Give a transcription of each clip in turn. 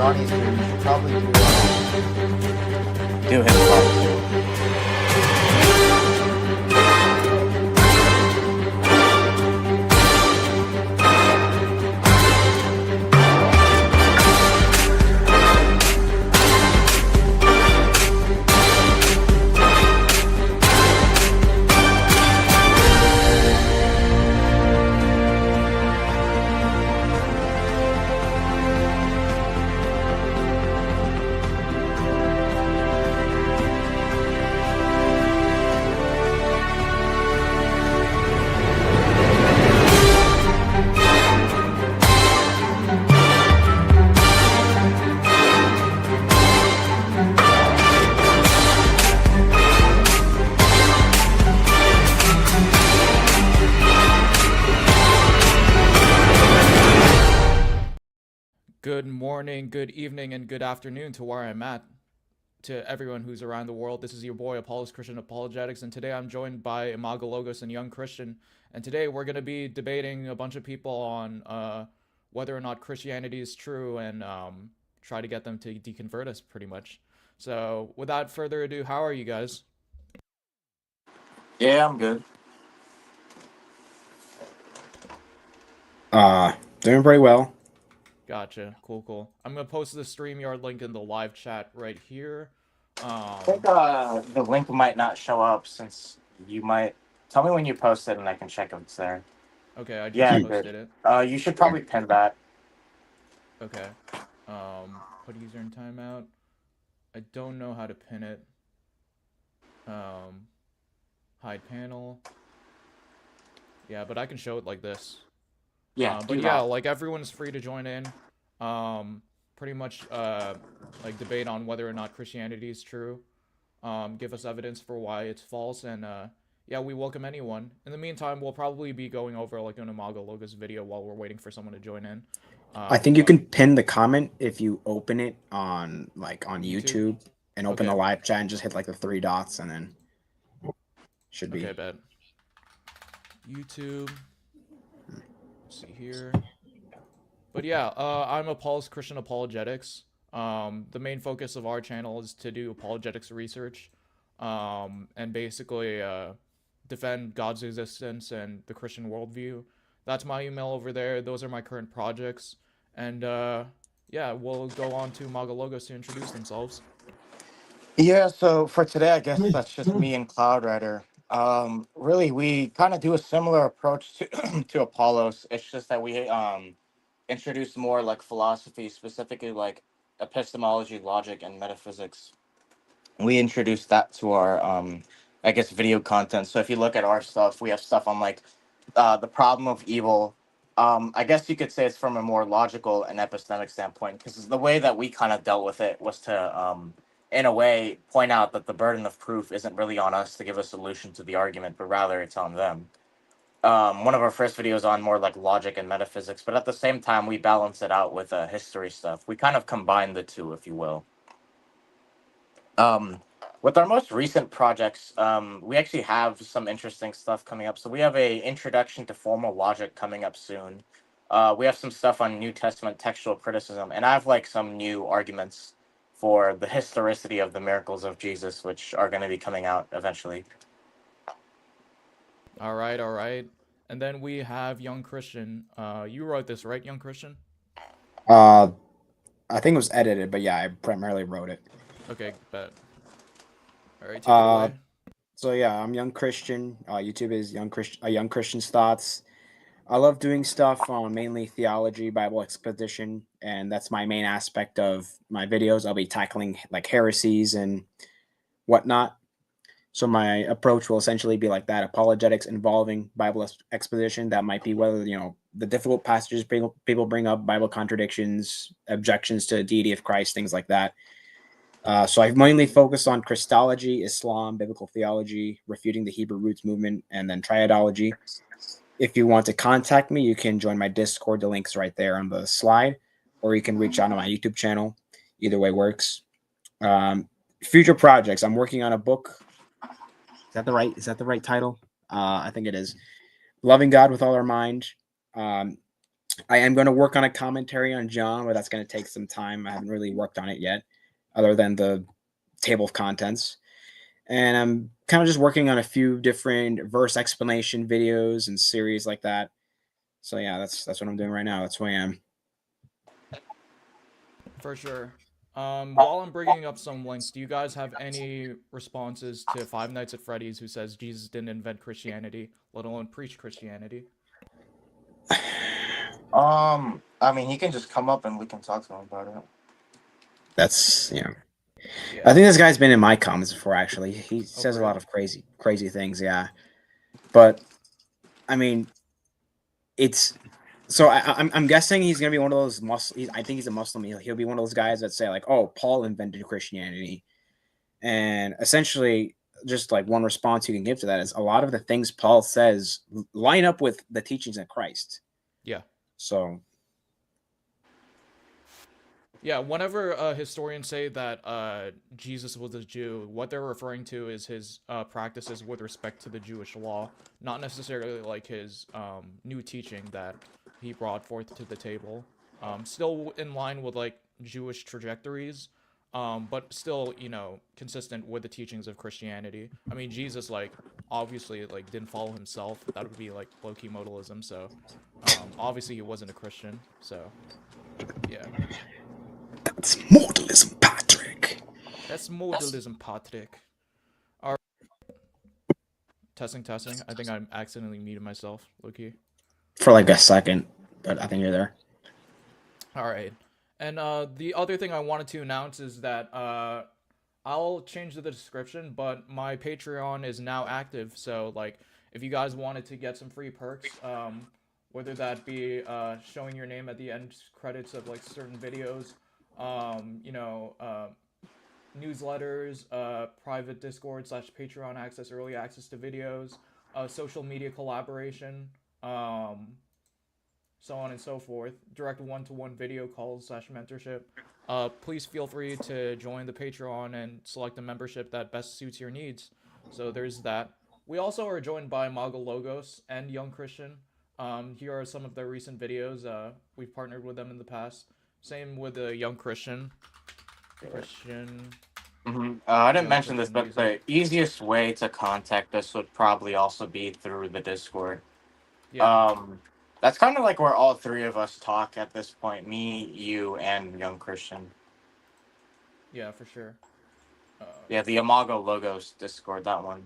Johnny's here, you should probably Do his part. Good morning, good evening, and good afternoon to where I'm at. To everyone who's around the world, this is your boy Apologist Christian Apologetics, and today I'm joined by Apologist and Young Christian. And today we're going to be debating a bunch of people on whether or not Christianity is true and try to get them to deconvert us, pretty much. So, without further ado, how are you guys? Yeah, I'm good. Doing pretty well. Gotcha. Cool. I'm going to post the StreamYard link in the live chat right here. I think the link might not show up since you might... Tell me when you post it and I can check if it's there. Okay, I just posted it. You should probably pin that. Okay. Put user in timeout. I don't know how to pin it. Hide panel. Yeah, but I can show it like this. Yeah, but yeah, like everyone's free to join in. Pretty much like debate on whether or not Christianity is true. Give us evidence for why it's false, and yeah, we welcome anyone. In the meantime, we'll probably be going over like an Imago Logos video while we're waiting for someone to join in. I think you can pin the comment if you open it on YouTube and open the live chat and just hit like the three dots and then should be. Okay, bet. YouTube. Let's see here. But yeah, I'm Apologist Christian Apologetics. The main focus of our channel is to do apologetics research, and basically defend God's existence and the Christian worldview. That's my email over there. Those are my current projects. And yeah, we'll go on to Imago Logos to introduce themselves. Yeah, so for today, I guess that's just me and Cloudrider. Really, we kind of do a similar approach to to Apollos. It's just that we introduce more like philosophy, specifically like epistemology, logic, and metaphysics. We introduced that to our I guess video content. So if you look at our stuff, we have stuff on like the problem of evil. I guess you could say it's from a more logical and epistemic standpoint, because the way that we kind of dealt with it was to in a way point out that the burden of proof isn't really on us to give a solution to the argument, but rather it's on them. One of our first videos on more like logic and metaphysics, but at the same time we balance it out with history stuff. We kind of combine the two, if you will. With our most recent projects, we actually have some interesting stuff coming up. So we have a introduction to formal logic coming up soon. We have some stuff on New Testament textual criticism, and I have like some new arguments for the historicity of the miracles of Jesus, which are going to be coming out eventually. All right. And then we have Young Christian. You wrote this, right, Young Christian? I think it was edited, but yeah, I primarily wrote it. Okay, bet. All right, take it away. So yeah, I'm Young Christian. YouTube is Young Christian's Thoughts. I love doing stuff on mainly theology, Bible exposition, and that's my main aspect of my videos. I'll be tackling like heresies and whatnot. So my approach will essentially be like that: apologetics involving Bible exposition. That might be whether the difficult passages people bring up, Bible contradictions, objections to the deity of Christ, things like that. So I've mainly focused on Christology, Islam, biblical theology, refuting the Hebrew roots movement, and then triadology. If you want to contact me, you can join my Discord. The link's right there on the slide, or you can reach out on my YouTube channel. Either way works. Future projects. I'm working on a book. Is that the right title? I think it is. Loving God with all our mind. I am going to work on a commentary on John, but that's going to take some time. I haven't really worked on it yet, other than the table of contents. And I'm kind of just working on a few different verse explanation videos and series like that. So yeah, that's what I'm doing right now. That's who I am. For sure. While I'm bringing up some links, do you guys have any responses to Five Nights at Freddy's, who says Jesus didn't invent Christianity, let alone preach Christianity? I mean, he can just come up and we can talk to him about it. That's Yeah. I think this guy's been in my comments before. Actually, he says a really? lot of crazy things. Yeah, but I mean, it's so I'm guessing he's gonna be one of those I think he's a Muslim. He'll be one of those guys that say like, "Oh, Paul invented Christianity," and essentially, just like one response you can give to that is a lot of the things Paul says line up with the teachings of Christ. Yeah. So Yeah, whenever historians say that Jesus was a Jew, what they're referring to is his practices with respect to the Jewish law, not necessarily like his new teaching that he brought forth to the table. Still in line with like Jewish trajectories, but still, consistent with the teachings of Christianity. I mean, Jesus, like, obviously, like, didn't follow himself. That would be like low-key modalism. So, obviously, he wasn't a Christian. So, yeah. that's modalism, Patrick. That's modalism, Patrick. Alright. Testing. I think I accidentally muted myself, Loki. For like a second, but I think you're there. Alright. And the other thing I wanted to announce is that I'll change the description, but my Patreon is now active. So, like, if you guys wanted to get some free perks, whether that be showing your name at the end credits of like certain videos, newsletters, private Discord / Patreon access, early access to videos, social media collaboration, so on and so forth, direct one-to-one video calls / mentorship. Please feel free to join the Patreon and select a membership that best suits your needs. So there's that. We also are joined by Mago Logos and Young Christian. Here are some of their recent videos. We've partnered with them in the past. Same with the Young Christian. I didn't mention this, but the easiest way to contact us would probably also be through the Discord. Yeah. That's kind of like where all three of us talk at this point. Me, you, and Young Christian. Yeah, for sure. Yeah, the Imago Logos Discord, that one.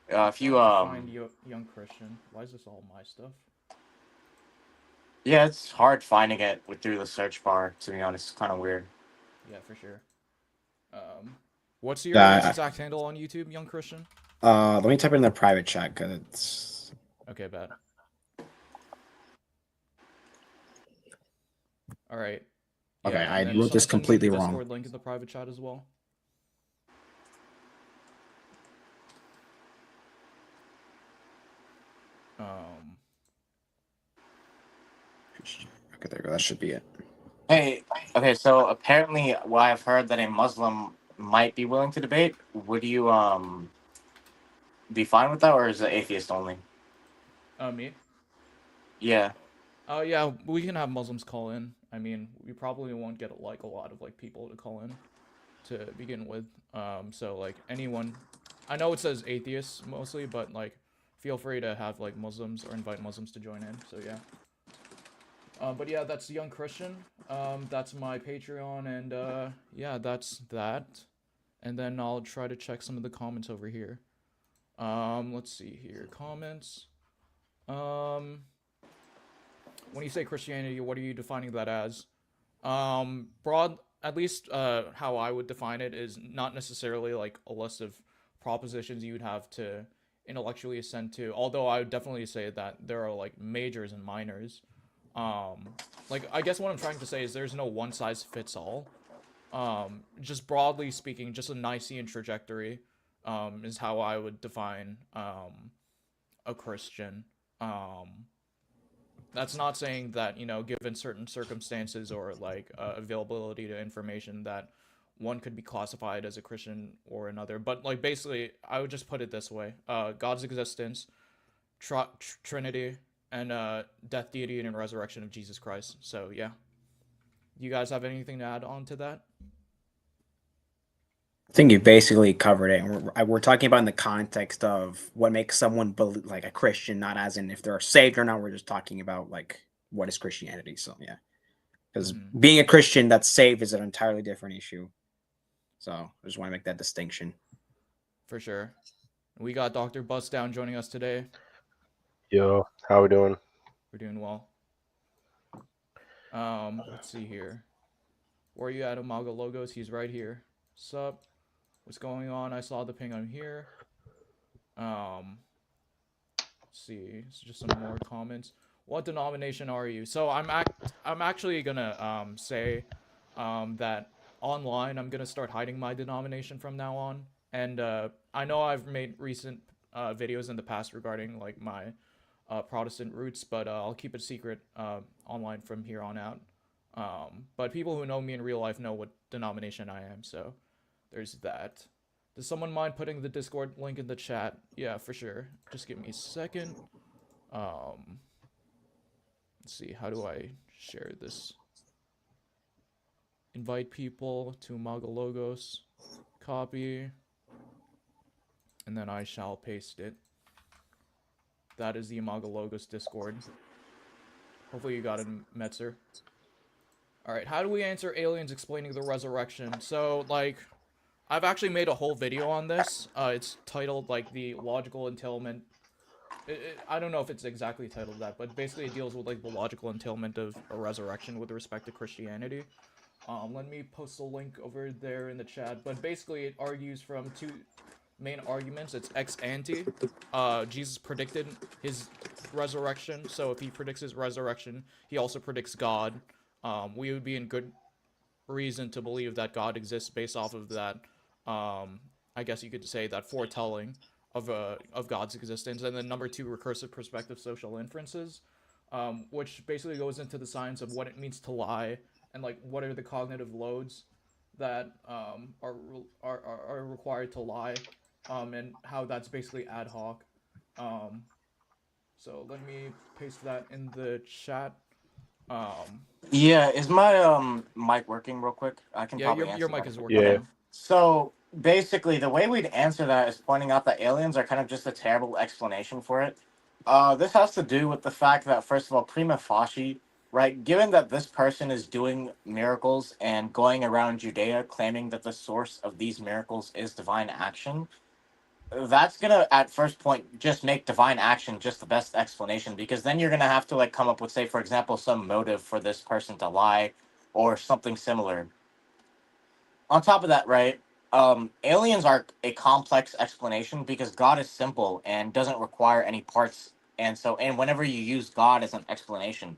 If you find Young Christian. Why is this all my stuff? Yeah, it's hard finding it through the search bar. To be honest, it's kind of weird. Yeah, for sure. What's your exact handle on YouTube, Young Christian? Let me type it in the private chat because it's okay. Bad. All right. Yeah, okay, I wrote this completely wrong. Discord link in the private chat as well. Okay, there you go. That should be it. Hey, okay, so apparently, I've heard that a Muslim might be willing to debate. Would you be fine with that, or is it atheist only? Me? Yeah. Yeah, we can have Muslims call in. I mean, we probably won't get a lot of people to call in to begin with. So like anyone, I know it says atheists mostly, but like feel free to have like Muslims or invite Muslims to join in. So yeah. But yeah, that's Young Christian. That's my Patreon, and yeah, that's that. And then I'll try to check some of the comments over here. Let's see here. Comments. When you say Christianity, what are you defining that as? Broad, at least how I would define it is not necessarily like a list of propositions you'd have to intellectually assent to. Although I would definitely say that there are like majors and minors. Like I guess what I'm trying to say is there's no one size fits all. Just broadly speaking, just a Nicene trajectory is how I would define a Christian. That's not saying that, given certain circumstances or like availability to information that one could be classified as a Christian or another. But like basically, I would just put it this way: God's existence, Trinity, and death, deity, and resurrection of Jesus Christ. So yeah, you guys have anything to add on to that? I think you basically covered it. And we're talking about in the context of what makes someone like a Christian, not as in if they're saved or not. We're just talking about like what is Christianity. So yeah, because being a Christian that's saved is an entirely different issue. So I just want to make that distinction. For sure. We got Dr. Bust Down joining us today. Yo, how we doing? We're doing well. Let's see here. Where are you at, Amaga Logos? He's right here. Sup? What's going on? I saw the ping on here. Let's see. It's just some more comments. What denomination are you? So I'm actually gonna say that online I'm gonna start hiding my denomination from now on. And I know I've made recent videos in the past regarding like my Protestant roots, but I'll keep it secret online from here on out. But people who know me in real life know what denomination I am, so there's that. Does someone mind putting the Discord link in the chat? Yeah, for sure. Just give me a second. Let's see, how do I share this? Invite people to Magalogos. Copy. And then I shall paste it. That is the Magalogos Discord. Hopefully you got it, Metzer. Alright, how do we answer aliens explaining the resurrection? So, like, I've actually made a whole video on this. It's titled, like, the logical entailment. I don't know if it's exactly titled that, but basically it deals with, like, the logical entailment of a resurrection with respect to Christianity. Let me post a link over there in the chat. But basically it argues from two main arguments. It's ex ante. Jesus predicted his resurrection, so if he predicts his resurrection, he also predicts God. We would be in good reason to believe that God exists based off of that. I guess you could say that foretelling of God's existence. And then number two, recursive perspective social inferences, which basically goes into the science of what it means to lie and like what are the cognitive loads that are required to lie, and how that's basically ad hoc. So let me paste that in the chat. Yeah, is my mic working real quick? I can Yeah, probably your answer mic that. is working Yeah. now. So basically, the way we'd answer that is pointing out that aliens are kind of just a terrible explanation for it. This has to do with the fact that, first of all, prima facie, right? Given that this person is doing miracles and going around Judea claiming that the source of these miracles is divine action, that's gonna at first point just make divine action just the best explanation, because then you're gonna have to like come up with, say, for example, some motive for this person to lie or something similar. On top of that, right, aliens are a complex explanation because God is simple and doesn't require any parts. And whenever you use God as an explanation,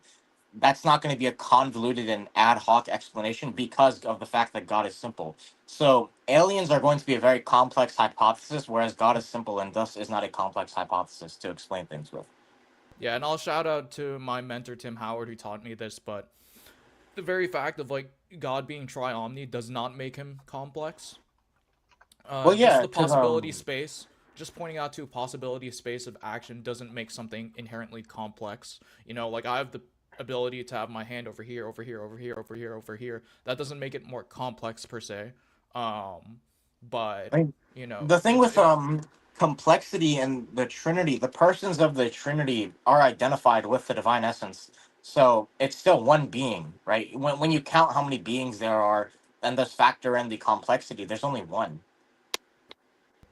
that's not going to be a convoluted and ad hoc explanation because of the fact that God is simple. So aliens are going to be a very complex hypothesis, whereas God is simple and thus is not a complex hypothesis to explain things with. Yeah, and I'll shout out to my mentor Tim Howard who taught me this, but the very fact of like God being tri-omni does not make him complex. Well, Just yeah, the because possibility space, just pointing out to a possibility space of action doesn't make something inherently complex. You know, like I have the ability to have my hand over here, over here, over here, over here, over here. That doesn't make it more complex per se. But I mean, you know, the thing with it complexity and the Trinity, the persons of the Trinity are identified with the divine essence. So it's still one being, right? When you count how many beings there are and thus factor in the complexity, there's only one.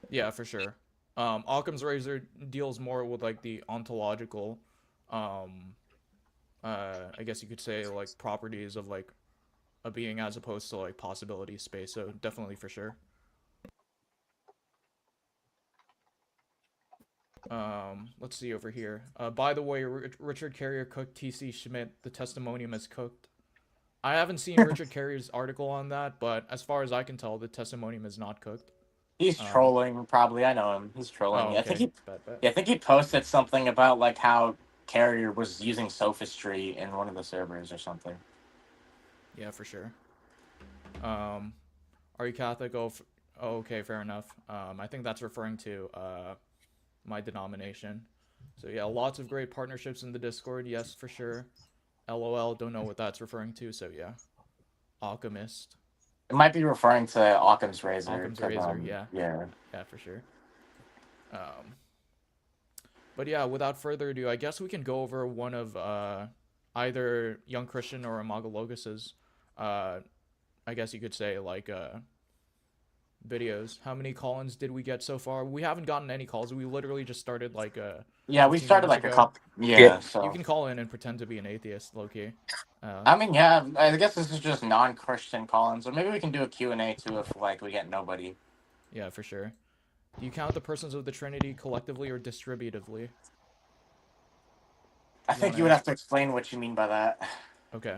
yeah, for sure. Occam's razor deals more with like the ontological, um, I guess you could say like properties of like a being as opposed to like possibility space. So definitely for sure. Let's see over here. By the way, Richard Carrier cooked T.C. Schmidt. The testimonium is cooked. I haven't seen Richard Carrier's article on that, but as far as I can tell, the testimonium is not cooked. He's Um, trolling, probably. I know him. He's oh, trolling. okay. Bet. Yeah, I think he posted something about like how Carrier was using sophistry in one of the servers or something. Yeah, for sure. Are you Catholic? Oh, okay, fair enough. I think that's referring to my denomination. So yeah, lots of great partnerships in the Discord. Yes, for sure. LOL, don't know what that's referring to. So yeah, Alchemist, It might be referring to Occam's razor. Occam's 'Cause, razor. Yeah, yeah. yeah, for sure. But yeah, without further ado, I guess we can go over one of either Young Christian or Amagologus's, I guess you could say, like, videos. How many call-ins did we get so far? We haven't gotten any calls. We literally just started like Yeah, we 15 started minutes like a ago. couple. Yeah. Yeah, You so can call in and pretend to be an atheist, low-key. I mean, yeah, I guess this is just non-Christian call-ins, or maybe we can do a Q&A too if like we get nobody. Yeah, for sure. Do you count the persons of the Trinity collectively or distributively? I think you would have to explain what you mean by that. Okay.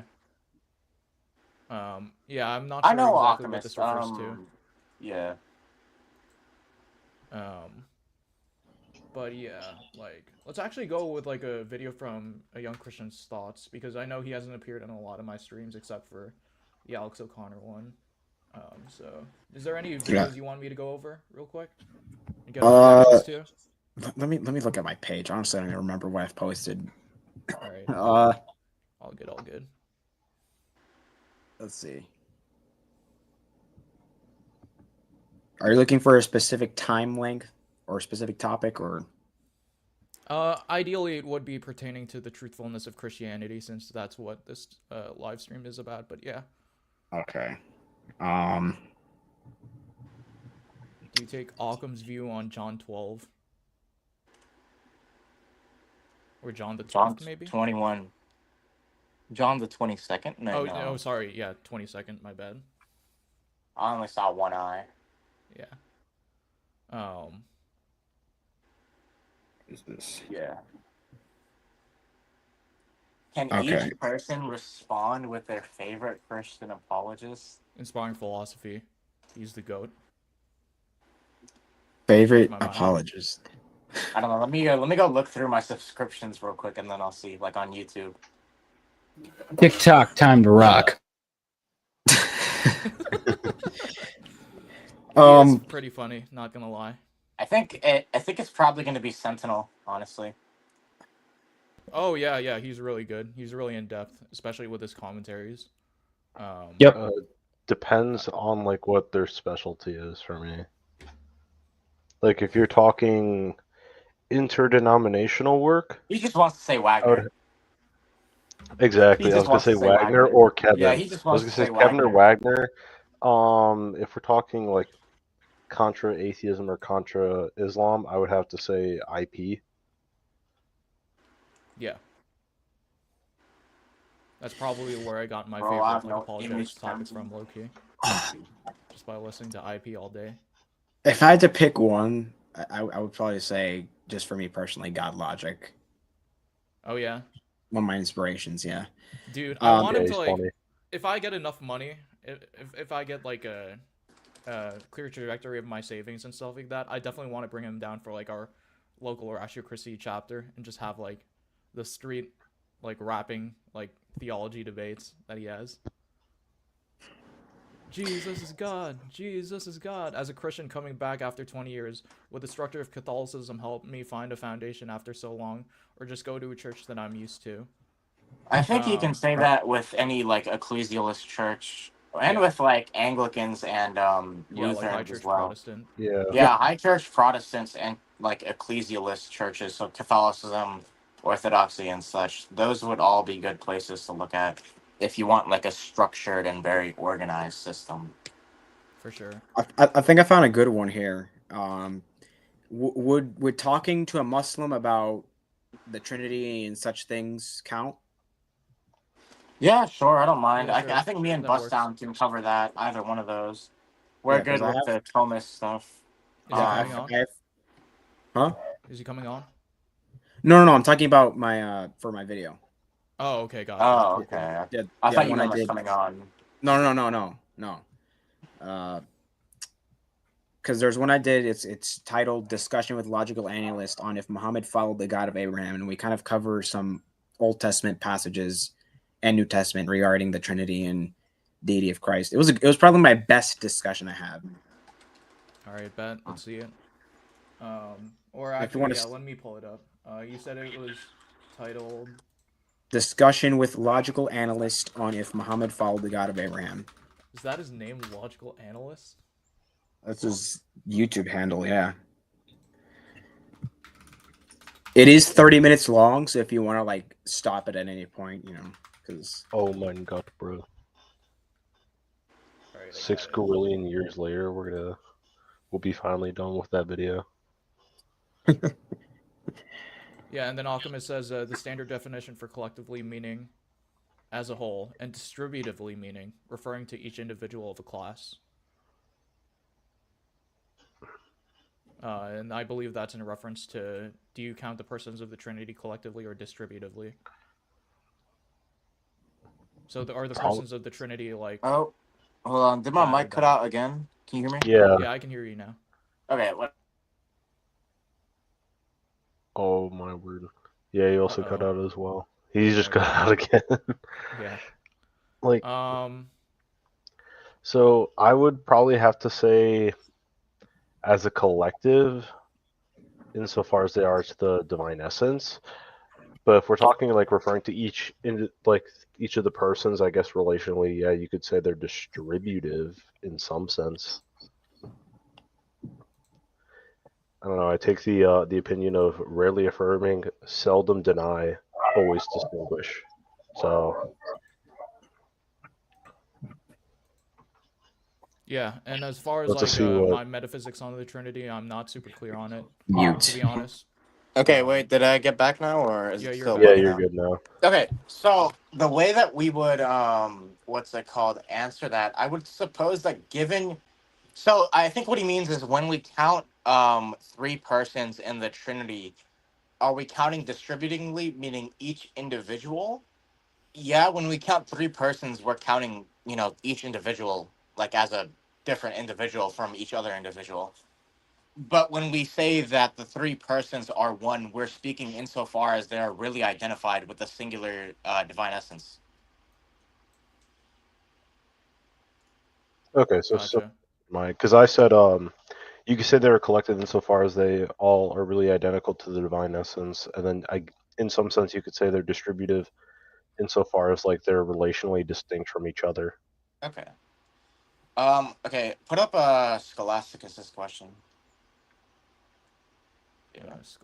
Yeah, I'm not I sure know exactly what this Alchemist. refers to. Yeah. But yeah, like, let's actually go with like a video from a Young Christian's thoughts, because I know he hasn't appeared in a lot of my streams except for the Alex O'Connor one. So is there any videos you want me to go over real quick and get our reactions to? Let me look at my page. Honestly, I don't even remember what I've posted. All right. All good, all good. Let's see. Are you looking for a specific time length or a specific topic, or? Ideally, it would be pertaining to the truthfulness of Christianity, since that's what this live stream is about. But yeah. Okay. Do you take Occam's view on John 12? Or John the 12th, maybe? 21. John the 22nd? No. Sorry. Yeah, 22nd. My bad. I only saw one eye. Yeah. Is this? Yeah. Can Okay. each person respond with their favorite Christian apologist? Inspiring philosophy. He's the GOAT. Favorite My mind. apologist. I don't know. Let me go look through my subscriptions real quick, and then I'll see, like on YouTube. TikTok, time to rock. It's pretty funny, not gonna lie. I think it's probably going to be Sentinel, honestly. Oh yeah, he's really good. He's really in depth, especially with his commentaries. Yep. Depends on like what their specialty is for me. Like if you're talking interdenominational work, He just wants to say Wagner. exactly. He I just was gonna wants say to say Wagner Wagner. or Kevin. Yeah, he just I was wants gonna to say say Kevin or Wagner. If we're talking like contra atheism or contra Islam, I would have to say IP. Yeah. That's probably where I got my Bro, I have favorite no apologetics image topics count. from, low-key. Just by listening to IP all day. If I had to pick one, I would probably say, just for me personally, God Logic. Oh yeah? One of my inspirations, yeah. Dude, I want him Yeah, to, he's like, funny. if I get enough money, if I get, like, a clear trajectory of my savings and stuff like that, I definitely want to bring him down for, like, our local Ratio Christi chapter and just have, like, the street, like, rapping, like, theology debates that he has. Jesus is God. Jesus is God. As a Christian coming back after 20 years, would the structure of Catholicism help me find a foundation after so long, or just go to a church that I'm used to? I think you can say that with any like ecclesialist church, and with like Anglicans and Yeah, like High Lutherans Church as well. Protestant. Yeah, High Church Protestants and like ecclesialist churches, so Catholicism, Orthodoxy, and such. Those would all be good places to look at if you want like a structured and very organized system. For sure. I think I found a good one here. Would talking to a Muslim about the Trinity and such things count? Yeah, sure. I don't mind. Yeah, sure. I think me and That works. Bustdown can cover that. Either one of those. We're Yeah, 'cause good I with the Thomist stuff. Is he coming on? Huh? Is he coming on? No. I'm talking about my for my video. Oh, okay, gotcha. Oh, okay. Yeah, I thought you one meant I like did. coming on. No. Because there's one I did. It's titled "Discussion with Logical Analyst on If Muhammad Followed the God of Abraham," and we kind of cover some Old Testament passages and New Testament regarding the Trinity and deity of Christ. It was probably my best discussion I had. All right, bet. Let's see it. Or If you actually, wanna yeah, s- let me pull it up. You said it was titled. Discussion with logical analyst on if Muhammad followed the God of Abraham. Is that his name, Logical Analyst? That's his YouTube handle, yeah. It is 30 minutes long, so if you want to like stop it at any point, because Oh my god, bro. Alright, 6 quillion years later, we'll be finally done with that video. Yeah, and then Alchemist says the standard definition for collectively meaning as a whole and distributively meaning referring to each individual of a class. And I believe that's in reference to, do you count the persons of the Trinity collectively or distributively? So are the persons of the Trinity like... Oh, hold on. Did my mic cut out again? Can you hear me? Yeah. Yeah, I can hear you now. Okay, what? Oh my word. Yeah, he also cut out as well. He just cut out again. Yeah. Like, so I would probably have to say, as a collective, insofar as they are to the divine essence. But if we're talking like referring to each of the persons, I guess relationally, yeah, you could say they're distributive in some sense. I don't know. I take the opinion of rarely affirming, seldom deny, always distinguish. So. Yeah, and as far as my metaphysics on the Trinity, I'm not super clear on it. To be honest. Okay, wait. Did I get back now, or is it still? Yeah, you're good now. Okay, so the way that we would what's it called, answer that, I would suppose that given. So I think what he means is when we count three persons in the Trinity, are we counting distributingly, meaning each individual? Yeah, when we count three persons, we're counting, each individual like as a different individual from each other individual. But when we say that the three persons are one, we're speaking insofar as they are really identified with the singular divine essence. Okay, so because I said you could say they're collected insofar as they all are really identical to the divine essence, and then in some sense, you could say they're distributive insofar as like they're relationally distinct from each other. Okay. Okay, put up Scholasticus's question.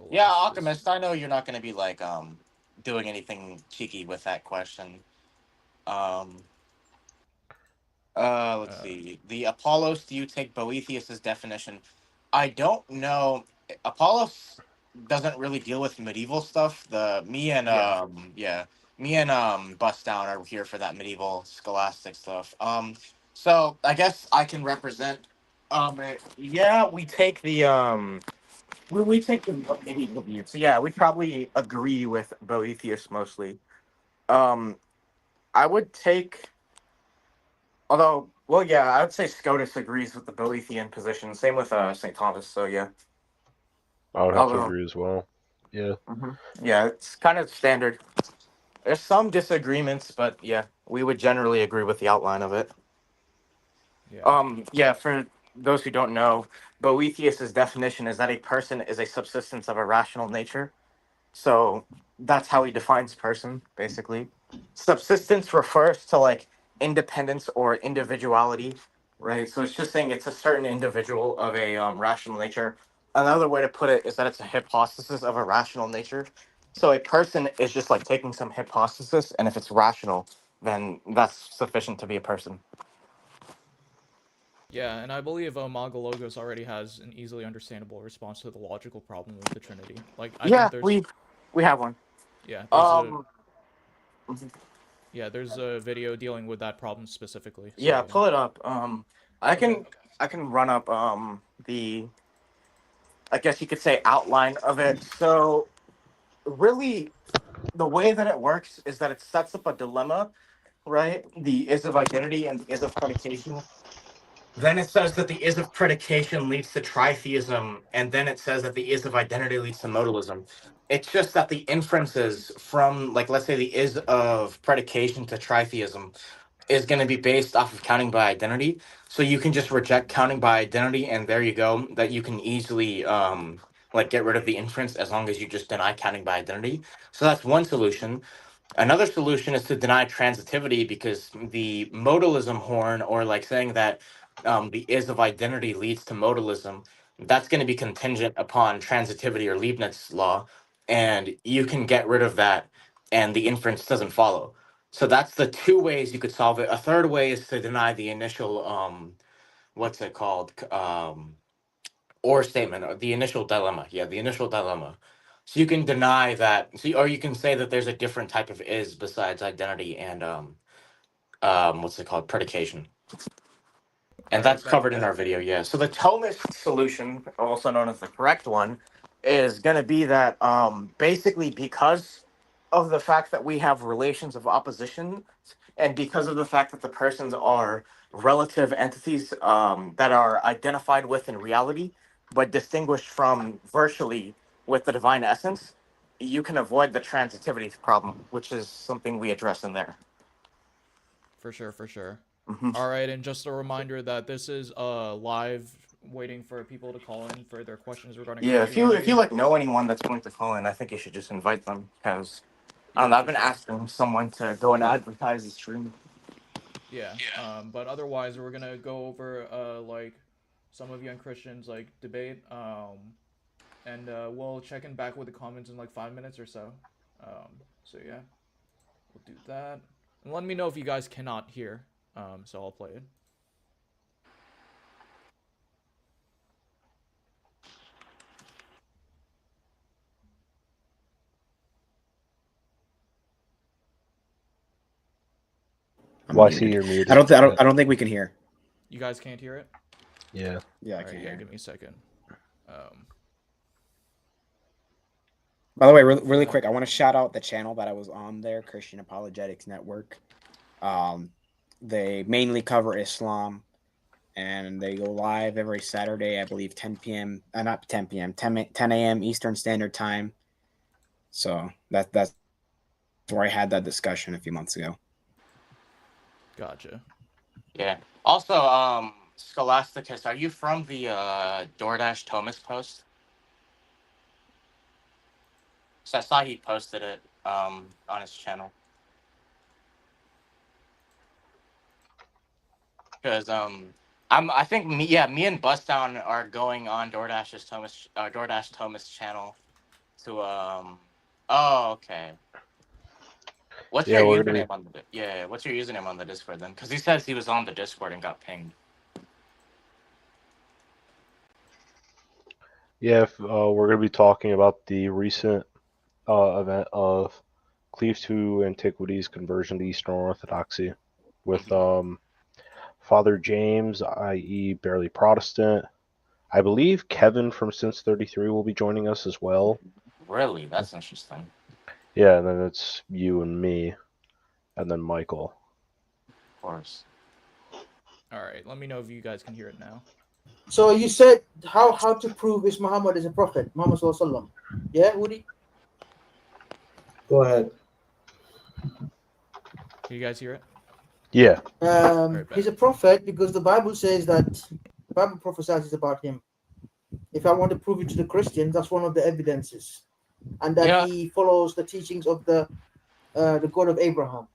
Yeah, Alchemist, I know you're not going to be like doing anything cheeky with that question. Let's see. The Apollos, do you take Boethius's definition? I don't know. Apollos doesn't really deal with medieval stuff. Me and Bust Down are here for that medieval scholastic stuff. So I guess I can represent. Yeah, we take the we take the medieval view. So yeah, we probably agree with Boethius mostly. I would take. Although, well, yeah, I would say Scotus agrees with the Boethian position. Same with St. Thomas. So yeah, I would have to agree as well. Yeah. Yeah, it's kind of standard. There's some disagreements, but yeah, we would generally agree with the outline of it. Yeah. For those who don't know, Boethius's definition is that a person is a subsistence of a rational nature. So that's how he defines person, basically. Subsistence refers to like independence or individuality, right? So it's just saying it's a certain individual of a rational nature. Another way to put it is that it's a hypostasis of a rational nature. So a person is just like taking some hypostasis, and if it's rational, then that's sufficient to be a person. Yeah, and I believe Monologos already has an easily understandable response to the logical problem with the Trinity. Like, I think there's... we have one. Yeah, there's a video dealing with that problem specifically. So, yeah, pull it up. I can run up the, I guess you could say, outline of it. So really, the way that it works is that it sets up a dilemma, right? The is of identity and the is of predication. Then it says that the is of predication leads to tritheism, and then it says that the is of identity leads to modalism. It's just that the inferences from, like, let's say the is of predication to tritheism is going to be based off of counting by identity. So you can just reject counting by identity, and there you go. That you can easily like get rid of the inference as long as you just deny counting by identity. So that's one solution. Another solution is to deny transitivity, because the modalism horn, or like saying that the is of identity leads to modalism, that's going to be contingent upon transitivity or Leibniz law, and you can get rid of that, and the inference doesn't follow. So that's the two ways you could solve it. A third way is to deny the initial what's it called? Or statement, or the initial dilemma. Yeah, the initial dilemma. So you can deny that, or you can say that there's a different type of is besides identity and what's it called, predication. And All right, that's covered in our video, yeah. So the Thomist solution, also known as the correct one, is going to be that basically, because of the fact that we have relations of opposition, and because of the fact that the persons are relative entities that are identified with in reality, but distinguished from virtually with the divine essence, you can avoid the transitivity problem, which is something we address in there. For sure, for sure. Mm-hmm. All right, and just a reminder that this is live, waiting for people to call in for their questions regarding Yeah, if you Christianity. like know anyone that's going to call in, I think you should just invite them, because Yeah, I've for been sure. asking someone to go and advertise the stream. Yeah. But otherwise, we're gonna go over like some of Young Christians like debate. And we'll check in back with the comments in like 5 minutes or so. So yeah, we'll do that. And let me know if you guys cannot hear. So I'll play it. I'm Well, I see muted. you're muted. I don't think we can hear. You guys can't hear it? Yeah. Yeah, I All right, can't yeah, hear. give me a second. By the way, really quick, I want to shout out the channel that I was on there, Christian Apologetics Network. They mainly cover Islam, and they go live every Saturday, I believe 10 p.m. Not 10 p.m. 10 a.m. Eastern Standard Time. So that's where I had that discussion a few months ago. Gotcha. Yeah. Also, Scholasticus, are you from the DoorDash Thomas post? So I saw he posted it on his channel. Because I think me and Bustdown are going on DoorDash Thomas channel to oh, okay. What's Yeah, your we're gonna username on the what's your username on the Discord then? Because he says he was on the Discord and got pinged. we're gonna be talking about the recent event of Cleave to Antiquities conversion to Eastern Orthodoxy with Father James, i.e., barely Protestant. I believe Kevin from Since 33 will be joining us as well. Really? That's interesting. Yeah, and then it's you and me, and then Michael. Of course. All right, let me know if you guys can hear it now. So you said how to prove is Muhammad is a prophet, Muhammad Sallallahu Alaihi Wasallam. Yeah, Woody? Go ahead. Can you guys hear it? Yeah. He's a prophet because the Bible says that the Bible prophesies about him. If I want to prove it to the Christians, that's one of the evidences, and that he follows the teachings of the God of Abraham.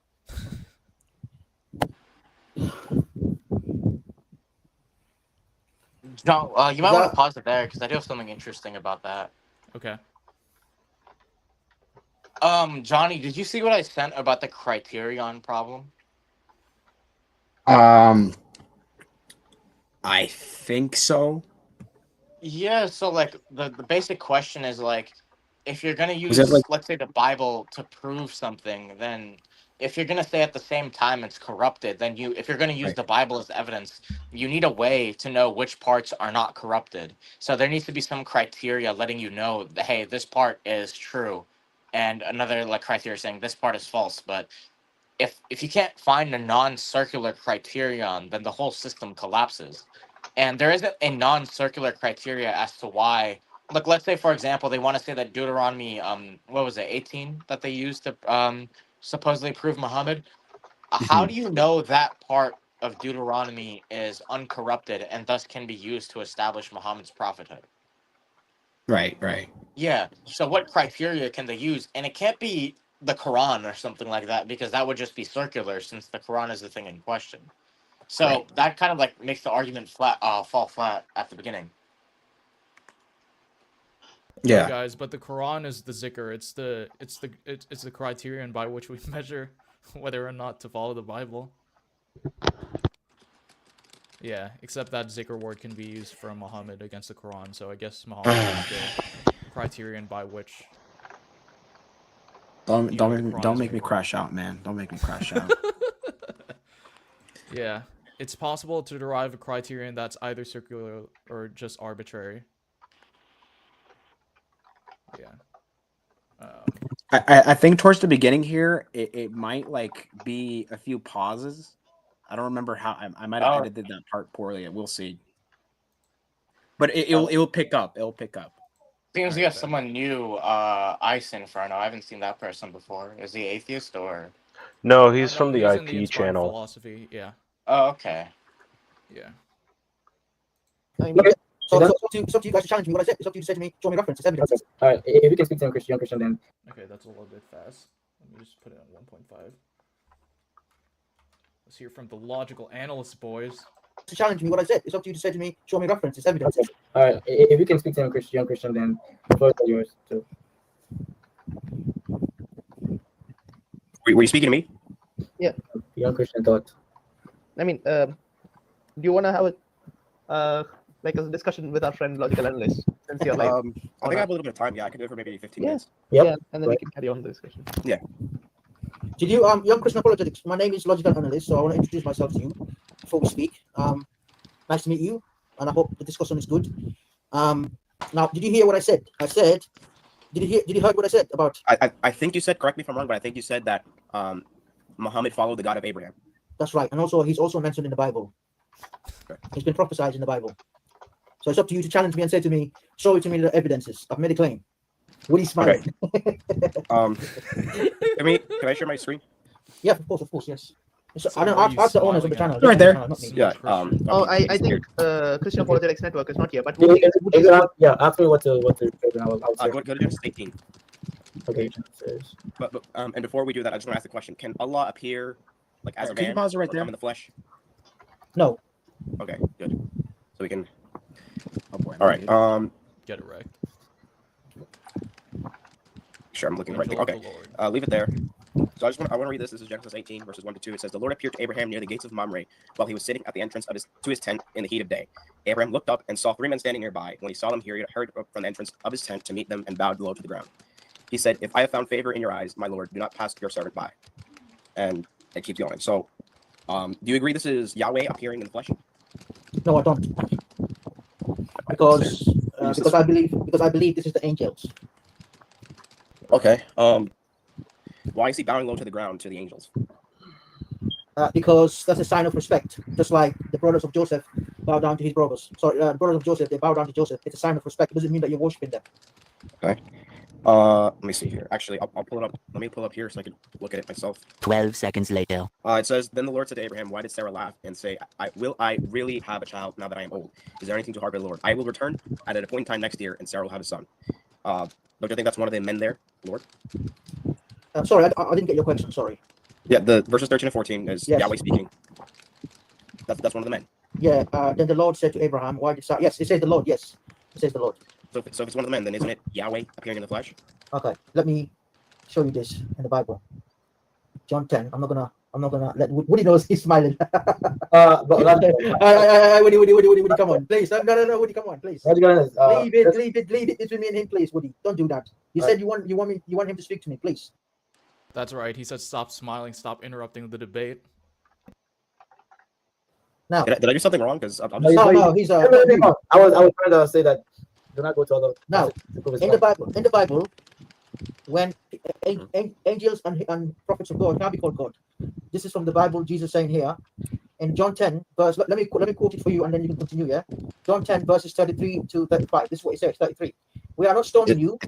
John, you might want to pause it there because I do have something interesting about that. Okay. Johnny, did you see what I sent about the criterion problem? I think so. Yeah, so like the basic question is like, if you're gonna use, let's say, the Bible to prove something, then if you're gonna say at the same time it's corrupted, then if you're gonna use the Bible as evidence, you need a way to know which parts are not corrupted. So there needs to be some criteria letting you know that, hey, this part is true, and another like criteria saying this part is false. But if you can't find a non-circular criterion, then the whole system collapses. And there isn't a non-circular criteria as to why. Like, let's say, for example, they want to say that Deuteronomy, what was it, 18, that they used to supposedly prove Muhammad. How do you know that part of Deuteronomy is uncorrupted and thus can be used to establish Muhammad's prophethood? Right. Yeah. So what criteria can they use? And it can't be the Quran or something like that, because that would just be circular, since the Quran is the thing in question. So Right. that kind of like makes the argument fall flat at the beginning. Yeah, Yeah. guys, but the Quran is the zikr. It's the criterion by which we measure whether or not to follow the Bible. Yeah, except that zikr word can be used from Muhammad against the Quran, so I guess Muhammad is the criterion by which. Don't You know, the Quran don't is make me made. crash out, man. Don't make me crash out. Yeah, it's possible to derive a criterion that's either circular or just arbitrary. Yeah. I think towards the beginning here, it might like be a few pauses. I don't remember how I might have edited that part poorly. We'll see. But it'll pick up. It'll pick up. Seems Alright, you have bet. someone new, Ice Inferno. I haven't seen that person before. Is he atheist or? No, he's No, from the he's in the IP Inspired channel. Philosophy. Yeah. Oh, okay. Yeah. I mean, so it's up to you guys to challenge me. What I said, it's up to you to say to me, show me references, evidence. All right, if you can speak to young Christian, then Okay, that's a little bit fast. Let me just put it at 1.5. Let's hear from the logical analyst, boys. To challenge me, what I said, it's up to you to say to me, show me references, evidence. all right, if you can speak to young Christian, then the floor is all yours. So. Were you speaking to me? Young Christian thought. I mean, do you want to have a like a discussion with our friend Logical Analyst since you're like, I think I have a little bit of time. Yeah, I can do it for maybe 15 Yeah. minutes. Yep. yeah, and then we can carry on the discussion. Did you, young Christian Apologetics? My name is Logical Analyst, so I want to introduce myself to you before we speak. Nice to meet you, and I hope the discussion is good. Now, did you hear what I said? Did you hear what I said about? I think you said, correct me if I'm wrong, but I think you said that Muhammad followed the God of Abraham. That's right, and also he's also mentioned in the Bible. Okay. He's been prophesied in the Bible. So it's up to you to challenge me and say to me, show it to me the evidences. I've made a claim. Woody smiling. Okay. Can I share my screen? Yeah, of course, yes. So, So I don't what are you ask the owners of the smiling channel. at? Right there. Not me. Yeah. Oh, I think Christian Apologetics Network is not here, but Yeah, ask me what to and I'll say. Go to Genesis 18. Okay. But and before we do that, I just want to ask the question: can Allah appear like as a Can you man? pause it right or there? come in the flesh? No. Okay, good. So we can. Oh boy. All right. Get it right. Sure, I'm looking at the right Angel thing. of Okay. the Lord. Leave it there. So I want to read this. This is Genesis 18, verses 1 to 2. It says, "The Lord appeared to Abraham near the gates of Mamre while he was sitting at the entrance to his tent in the heat of day. Abraham looked up and saw 3 men standing nearby. When he saw them, he hurried up from the entrance of his tent to meet them and bowed low to the ground. He said, 'If I have found favor in your eyes, my Lord, do not pass your servant by.'" And it keeps going. So, do you agree this is Yahweh appearing in the flesh? No, I don't. Because I believe this is the angels. Okay. Why is he bowing low to the ground to the angels? Because that's a sign of respect. Just like the brothers of Joseph bow down to his brothers. Sorry, the brothers of Joseph, they bow down to Joseph. It's a sign of respect. It doesn't mean that you're worshiping them. Okay. Let me see here. Actually, I'll pull it up. Let me pull it up here so I can look at it myself. 12 seconds later. It says, "Then the Lord said to Abraham, why did Sarah laugh and say, will I really have a child now that I am old? Is there anything too hard for the Lord? I will return at a point in time next year, and Sarah will have a son." Don't you think that's one of the men there, Lord? Sorry, I didn't get your question. Sorry. Yeah, the verses 13 and 14 is Yes. Yahweh speaking. That's one of the men. Yeah. Then the Lord said to Abraham, "Why did Sarah?" Yes, it says the Lord. Yes, it says the Lord. So if it's one of the men, then isn't it Yahweh appearing in the flesh? Okay. Let me show you this in the Bible. John 10. I'm not gonna let Woody knows he's smiling. But Woody, come on, please. No, Woody, come on, please. leave Leave it between me and him, please, Woody. Don't do that. You said you want him to speak to me, please. That's right. He said, "Stop smiling. Stop interrupting the debate." Now, Did I do something wrong? Because I'm No, just... no, he's I was trying to say that do not go to other. Now, in the Bible, when angels and prophets of God can be called God. This is from the Bible. Jesus saying here in John 10 verse. Let me quote it for you, and then you can continue. Yeah, John 10 verses 33 to 35. This is what it says. 33. "We are not stoning you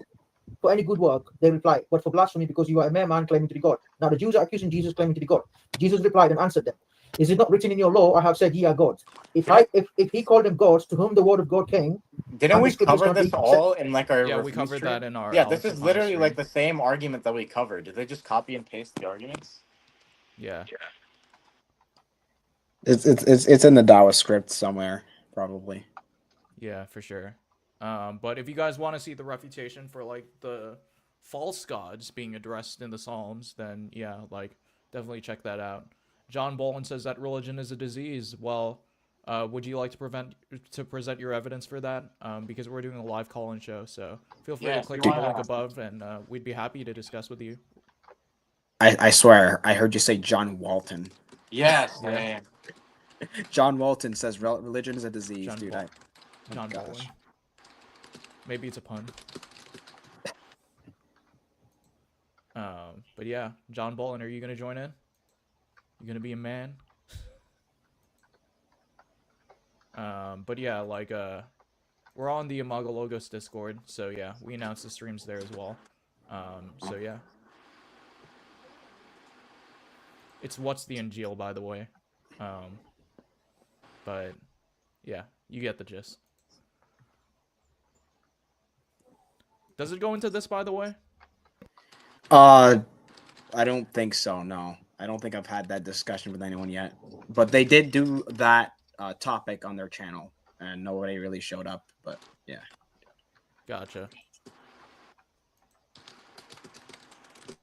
for any good work," they replied, "but for blasphemy, because you are a mere man claiming to be God." Now the Jews are accusing Jesus claiming to be God. Jesus replied and answered them, Is it not written in your law? I have said ye are gods. If he called them gods to whom the word of God came, Didn't and we the scriptures cover don't this all in like our Yeah, we review covered stream? that in our Yeah, this Alex is Apollo literally stream. like the same argument that we covered. Did they just copy and paste the arguments? Yeah. It's in the Dawa script somewhere, probably. Yeah, for sure. But if you guys want to see the refutation for like the false gods being addressed in the Psalms, then yeah, like definitely check that out. John Bolin says that religion is a disease. Well, would you like to present your evidence for that? Because we're doing a live call-in show, so feel free to click on the link above, and we'd be happy to discuss with you. I swear, I heard you say John Walton. Yes. Yeah. John Walton says religion is a disease, John dude. John gosh. Bolin. Maybe it's a pun. But yeah, John Bolin, are you gonna join in? You gonna be a man? But yeah, like we're on the Imago Logos Discord, so yeah, we announce the streams there as well. So yeah. It's What's the Injil, by the way. But yeah, you get the gist. Does it go into this, by the way? I don't think so. No, I don't think I've had that discussion with anyone yet. But they did do that topic on their channel, and nobody really showed up. But yeah. Gotcha.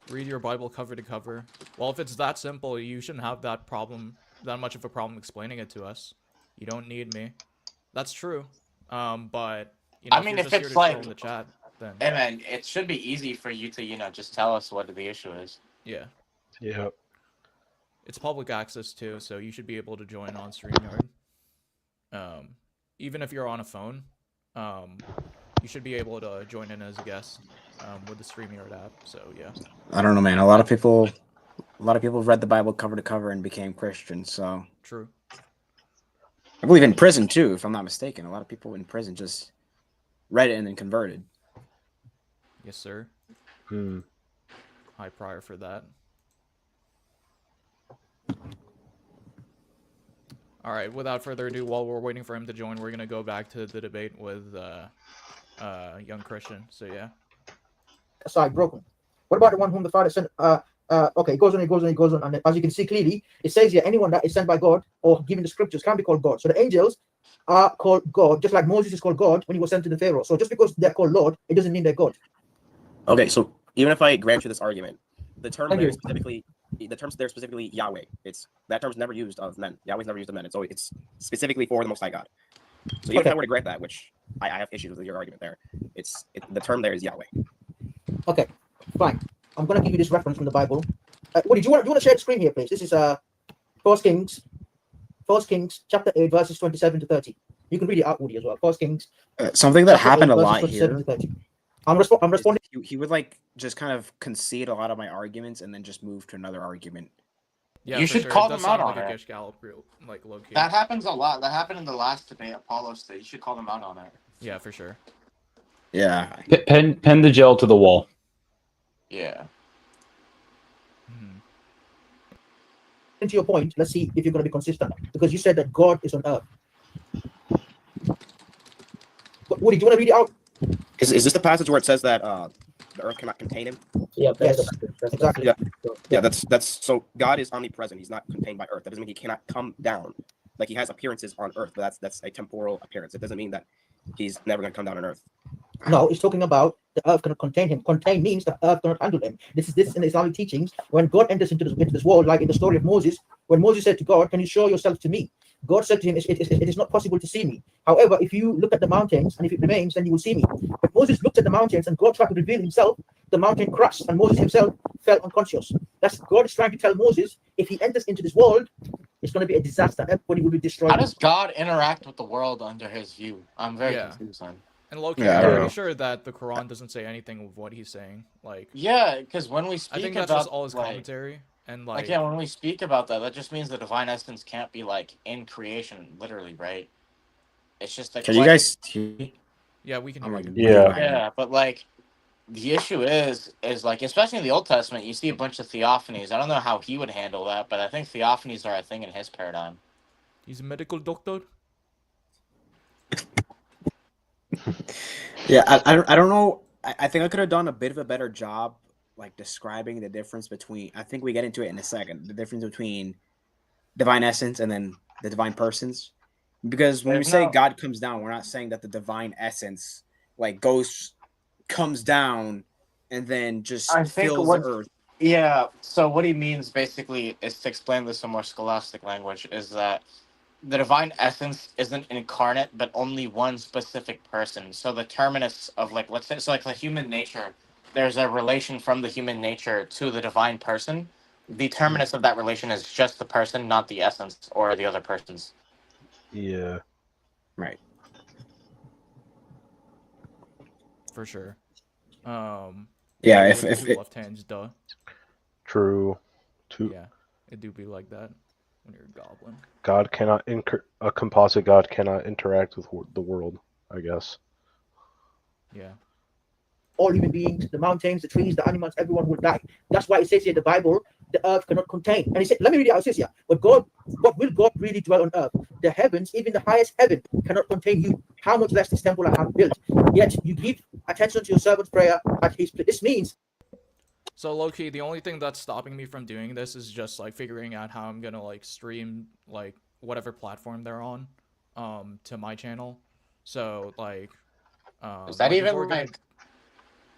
Read your Bible cover to cover. Well, if it's that simple, you shouldn't have that much of a problem explaining it to us. You don't need me. That's true. But you know, I mean, if if you're just it's here to like, chill in the chat, then hey man, it should be easy for you to just tell us what the issue is. yeah. Yeah. It's public access too, so you should be able to join on StreamYard. Even if you're on a phone, you should be able to join in as a guest with the StreamYard app. So yeah. I don't know, man. A lot of people read the Bible cover to cover and became Christians. So True. I believe in prison too, if I'm not mistaken. A lot of people in prison just read it and then converted. Yes, sir. Hmm. High prior for that. All right, without further ado, while we're waiting for him to join, we're going to go back to the debate with Young Christian. So, yeah. Aside broken. What about the one whom the Father sent? Okay, it goes on, and as you can see clearly, it says here, anyone that is sent by God or given the scriptures can be called God. So the angels are called God, just like Moses is called God when he was sent to the Pharaoh. So just because they're called Lord, it doesn't mean they're God. Okay, so even if I grant you this argument, the term Thank there you. specifically Yahweh. That term's never used of men. Yahweh's never used of men. It's specifically for the Most High God. So even if I were to grant that, which I have issues with your argument there, the term there is Yahweh. Okay, fine. I'm going to give you this reference from the Bible. Woody, do you want to share the screen here, please? This is 1 Kings chapter 8, verses 27 to 30. You can read it out, Woody, as well. 1 Kings. Something that chapter happened 8, a verses lot 27 here. to 30. I'm responding. He would like just kind of concede a lot of my arguments and then just move to another argument. Yeah, You for should sure. call It does them out sound on like a it. Gish Gallop like low-key. That happens a lot. That happened in the last debate, Apollos. You should call them out on it. Yeah, for sure. Yeah. Pin the gel to the wall. Yeah. To your point, let's see if you're going to be consistent. Because you said that God is on earth. But Woody, do you want to read it out? Is this the passage where it says that the earth cannot contain him? Yeah, Yes, exactly. Yeah. Yeah, that's so God is omnipresent. He's not contained by earth. That doesn't mean he cannot come down. Like he has appearances on earth, but that's a temporal appearance. It doesn't mean that he's never going to come down on earth. No, it's talking about the earth cannot contain him. Contain means the earth cannot handle him. This is in the Islamic teachings. When God enters into this world, like in the story of Moses, when Moses said to God, "Can you show yourself to me?" God said to him, it is not possible to see me. However, if you look at the mountains and if it remains, then you will see me. But Moses looked at the mountains and God tried to reveal himself. The mountain crashed and Moses himself fell unconscious. That's God is trying to tell Moses, if he enters into this world, it's going to be a disaster. Everybody will be destroyed. How does God interact with the world under his view? I'm very confused on. And low-key, Yeah, I I'm don't pretty know. sure that the Quran doesn't say anything of what he's saying. Like, Yeah, because when we speak I think that's about just all his like, commentary. And like, yeah, when we speak about that, that just means the divine essence can't be like in creation, literally, right? It's just like Can you guys hear me? yeah, we can hear you. Yeah. Yeah, but like the issue is like, especially in the Old Testament, you see a bunch of theophanies. I don't know how he would handle that, but I think theophanies are a thing in his paradigm. He's a medical doctor. Yeah, I don't know. I think I could have done a bit of a better job, like describing the difference between. I think we get into it in a second. The difference between divine essence and then the divine persons, because when we say God comes down, we're not saying that the divine essence like comes down, and then just I think fills the earth. Yeah, so what he means basically is, to explain this in more scholastic language, is that the divine essence isn't incarnate, but only one specific person. So the terminus of, like, let's say, so like the human nature, there's a relation from the human nature to the divine person. The terminus of that relation is just the person, not the essence or the other persons. Yeah. Right. For sure. Yeah, only if two it, left hands, duh. True. Yeah, it do be like that when you're a goblin. God cannot a composite God cannot interact with the world, I guess. Yeah. All human beings, the mountains, the trees, the animals, everyone will die. That's why it says here in the Bible, the earth cannot contain. And he said, let me read it out. It says here, but God, what will God really dwell on earth? The heavens, even the highest heaven, cannot contain you. How much less this temple I have built? Yet you give attention to your servant's prayer at his place. This means. So low-key, the only thing that's stopping me from doing this is just like figuring out how I'm gonna like stream like whatever platform they're on, to my channel. So like, Is that like even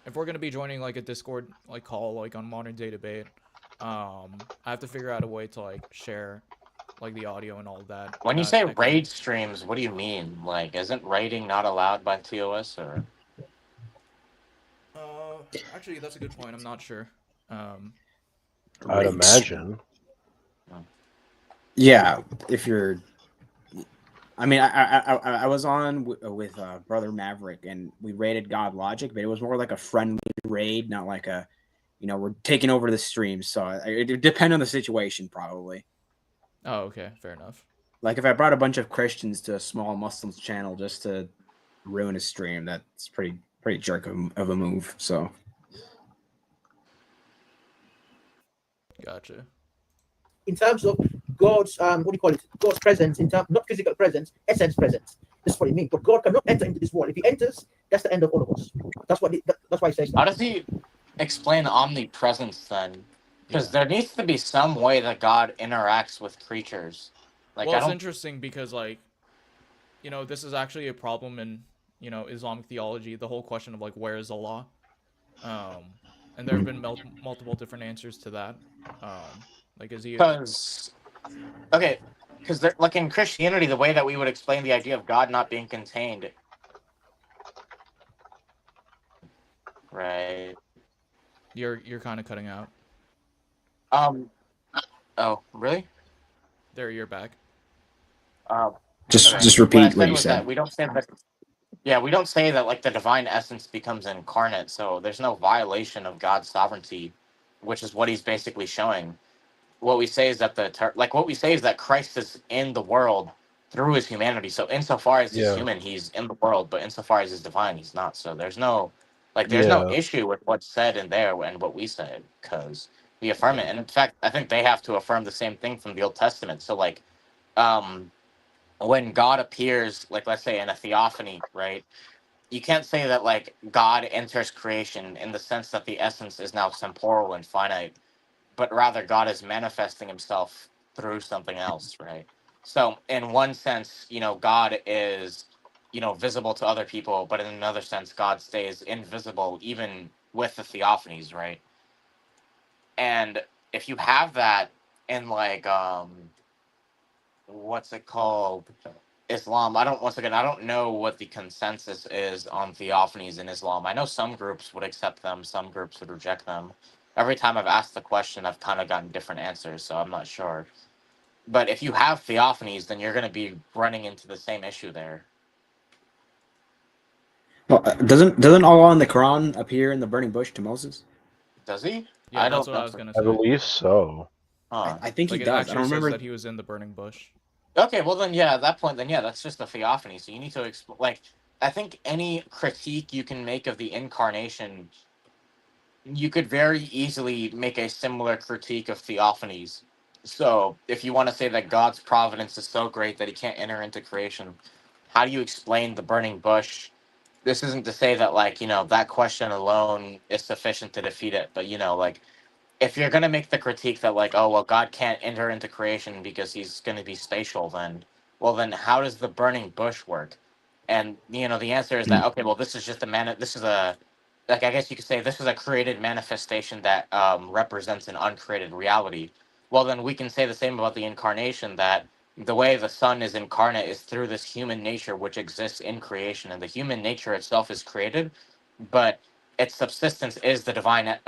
if we're gonna be joining like a Discord like call like on Modern Day Debate, I have to figure out a way to like share like the audio and all of that. When you say raid streams, what do you mean? Like, isn't raiding not allowed by TOS, or? Actually, that's a good point. I'm not sure. I'd imagine. Yeah, if you're. I mean, I was on with Brother Maverick, and we raided God Logic, but it was more like a friendly raid, not like a, we're taking over the stream. So it would depend on the situation, probably. Oh, okay, fair enough. Like if I brought a bunch of Christians to a small Muslims channel just to ruin a stream, that's pretty jerk of a move. So. Gotcha. In terms of God's what do you call it? God's presence, in terms not physical presence, essence presence. This is what it means. But God cannot enter into this world. If He enters, that's the end of all of us. That's what. That's why He says that. How does He explain omnipresence then? Because there needs to be some way that God interacts with creatures. Like, well, it's interesting because, like, this is actually a problem in Islamic theology. The whole question of like, where is Allah? And there have been multiple different answers to that. Like, is he? Because like in Christianity, the way that we would explain the idea of God not being contained, right? You're kind of cutting out. Oh, really? There, you're back. Just repeat what you said. That we don't say that. Yeah, we don't say that like the divine essence becomes incarnate, so there's no violation of God's sovereignty, which is what He's basically showing. What we say is that Christ is in the world through His humanity. So insofar as He's human, He's in the world, but insofar as He's divine, He's not. So there's no issue with what's said in there and what we said, because we affirm it. And in fact, I think they have to affirm the same thing from the Old Testament. So like, when God appears, like let's say in a theophany, right? You can't say that like God enters creation in the sense that the essence is now temporal and finite, but rather God is manifesting Himself through something else, right? So in one sense, God is, visible to other people, but in another sense, God stays invisible even with the theophanies, right? And if you have that in like what's it called? Islam. I don't know what the consensus is on theophanies in Islam. I know some groups would accept them, some groups would reject them. Every time I've asked the question, I've kind of gotten different answers, so I'm not sure. But if you have theophanies, then you're going to be running into the same issue there. Well, doesn't Allah in the Quran appear in the burning bush to Moses? Does he? Yeah, that's what I was gonna say. I believe so. I think like he does. It I don't remember says that he was in the burning bush. Okay, well then, yeah, at that point, then yeah, that's just a theophany. So you need to like, I think any critique you can make of the incarnation you could very easily make a similar critique of theophanies. So, if you want to say that God's providence is so great that he can't enter into creation, how do you explain the burning bush? This isn't to say that, like, that question alone is sufficient to defeat it, but, like, if you're going to make the critique that, like, oh, well, God can't enter into creation because he's going to be spatial, then how does the burning bush work? And, the answer is that, okay, well, this is just like, I guess you could say this is a created manifestation that represents an uncreated reality. Well, then we can say the same about the incarnation, that the way the Son is incarnate is through this human nature which exists in creation, and the human nature itself is created, but its subsistence is the divine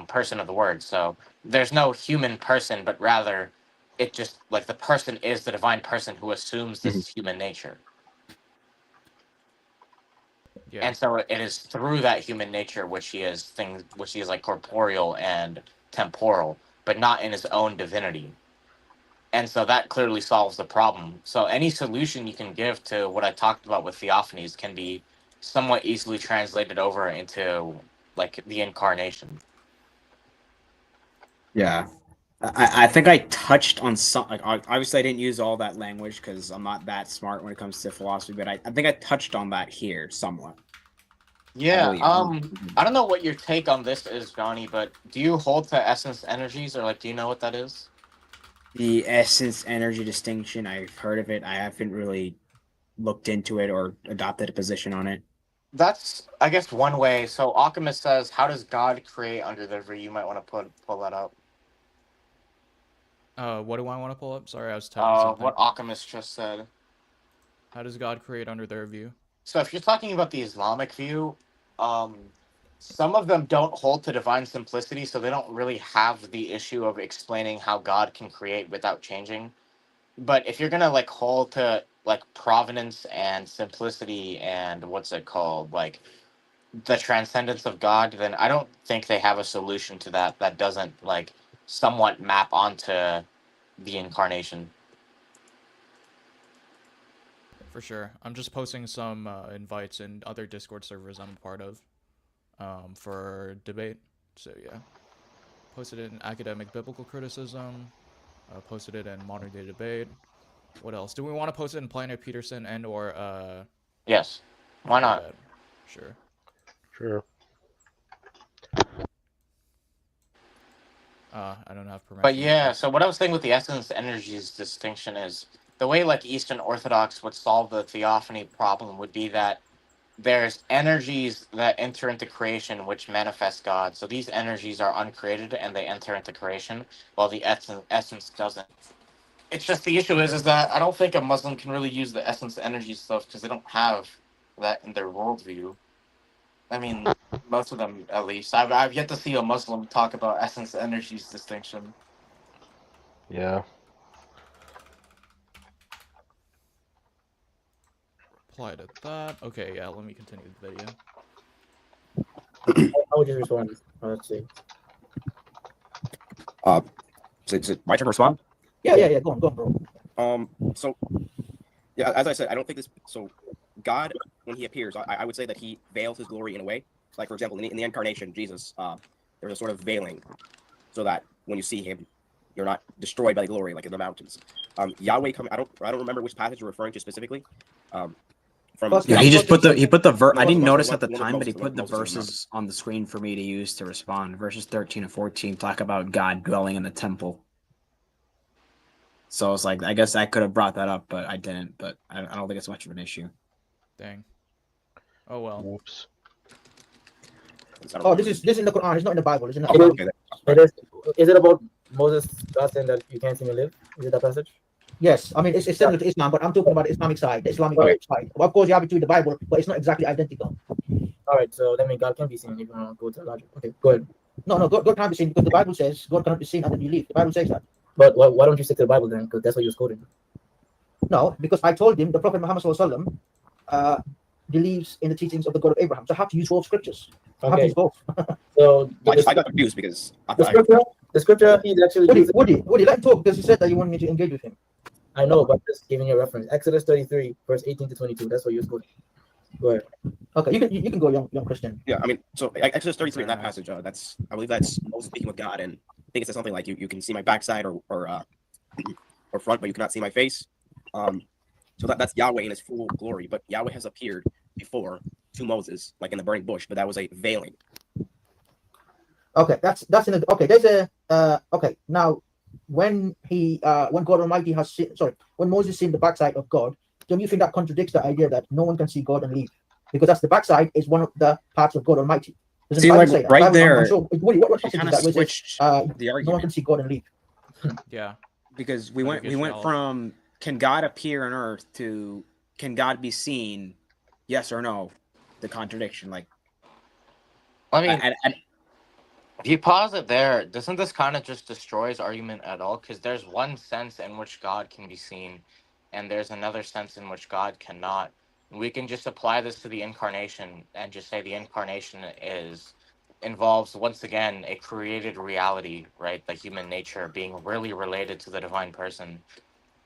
person of the Word. So there's no human person, but rather it just, like, the person is the divine person who assumes this human nature. Yeah. And so it is through that human nature which he is like corporeal and temporal, but not in his own divinity. And so that clearly solves the problem. So any solution you can give to what I talked about with theophanies can be somewhat easily translated over into, like, the incarnation. Yeah. I think I touched on some, like, obviously I didn't use all that language because I'm not that smart when it comes to philosophy, but I think I touched on that here somewhat. Yeah, I don't know what your take on this is, Johnny, but do you hold to essence energies, or, like, do you know what that is? The essence energy distinction, I've heard of it. I haven't really looked into it or adopted a position on it. That's, I guess, one way. So Alchemist says, how does God create under the view? You might want to pull that up. What do I want to pull up? Sorry, I was typing something. What Alchemist just said. How does God create under their view? So if you're talking about the Islamic view, some of them don't hold to divine simplicity, so they don't really have the issue of explaining how God can create without changing. But if you're gonna, like, hold to, like, providence and simplicity and what's it called, like, the transcendence of God, then I don't think they have a solution to that doesn't, like, somewhat map onto the incarnation. For sure. I'm just posting some invites in other Discord servers I'm a part of for debate. So yeah, posted it in academic biblical criticism. Posted it in modern day debate. What else? Do we want to post it in Planet Peterson and or Yes. Why not? Sure. Sure. I don't have permission. But yeah, so what I was saying with the essence energies distinction is the way, like, Eastern Orthodox would solve the theophany problem would be that there's energies that enter into creation which manifest God. So these energies are uncreated and they enter into creation, while the essence doesn't. It's just the issue is that I don't think a Muslim can really use the essence energy stuff because they don't have that in their worldview. I mean, most of them, at least. I've yet to see a Muslim talk about essence energies distinction. Yeah. Apply to that. Okay, yeah, let me continue the video. How would you respond? Let's see. Is it my turn to respond? Yeah. Go on, bro. So, yeah, as I said, I don't think this. So, God, when he appears, I would say that he veils his glory in a way. Like, for example, in the incarnation, Jesus, there's a sort of veiling, so that when you see him, you're not destroyed by the glory like in the mountains. Yahweh coming. I don't remember which passage you're referring to specifically. Yeah, he put the verse. I didn't notice at the time, but he put the verses on the screen for me to use to respond. Verses 13 and 14 talk about God dwelling in the temple. So I was like, I guess I could have brought that up, but I didn't. But I don't think it's much of an issue. Dang. Oh well. Whoops. Oh, this is in the Quran. It's not in the Bible. It's in the Quran. Is it about Moses God saying that you can't see me live? Is it that passage? Yes, I mean it's similar to Islam, but I'm talking about the Islamic side, the Islamic side. Well, of course, you have it to the Bible, but it's not exactly identical. All right, so that means God can be seen if you want to go to the logic. Okay, go ahead. No, God cannot be seen because the Bible says God cannot be seen until you leave. The Bible says that. But why don't you stick to the Bible then? Because that's what you was quoting. No, because I told him the Prophet Muhammad SAW believes in the teachings of the God of Abraham. So I have to use both scriptures. I have to use both. So I got confused because the scripture he's actually Woody, let him talk because he said that you want me to engage with him. I know, but just giving you a reference. Exodus 33, verse 18 to 22. That's what you're quoting. Go ahead. Okay, you can go, young Christian. Yeah, I mean, so Exodus 33 in that passage, I believe that's Moses speaking with God, and I think it says something like you can see my backside or front, but you cannot see my face. So that's Yahweh in his full glory, but Yahweh has appeared before to Moses, like in the burning bush, but that was a veiling. Okay, that's in the okay. There's a okay now when God Almighty has seen, when Moses seen the backside of God, don't you think that contradicts the idea that no one can see God and live? Because that's the backside is one of the parts of God Almighty. Doesn't the Bible say that? Right there, I'm sure. What he passage kind is of that? Where it switched says, the argument. no one can see God and live. Yeah. Because we went from can God appear on earth to can God be seen, yes or no, the contradiction. Like, I mean, if you pause it there, doesn't this kind of just destroy his argument at all? Because there's one sense in which God can be seen, and there's another sense in which God cannot. We can just apply this to the incarnation and just say the incarnation involves once again a created reality, right? The human nature being really related to the divine person,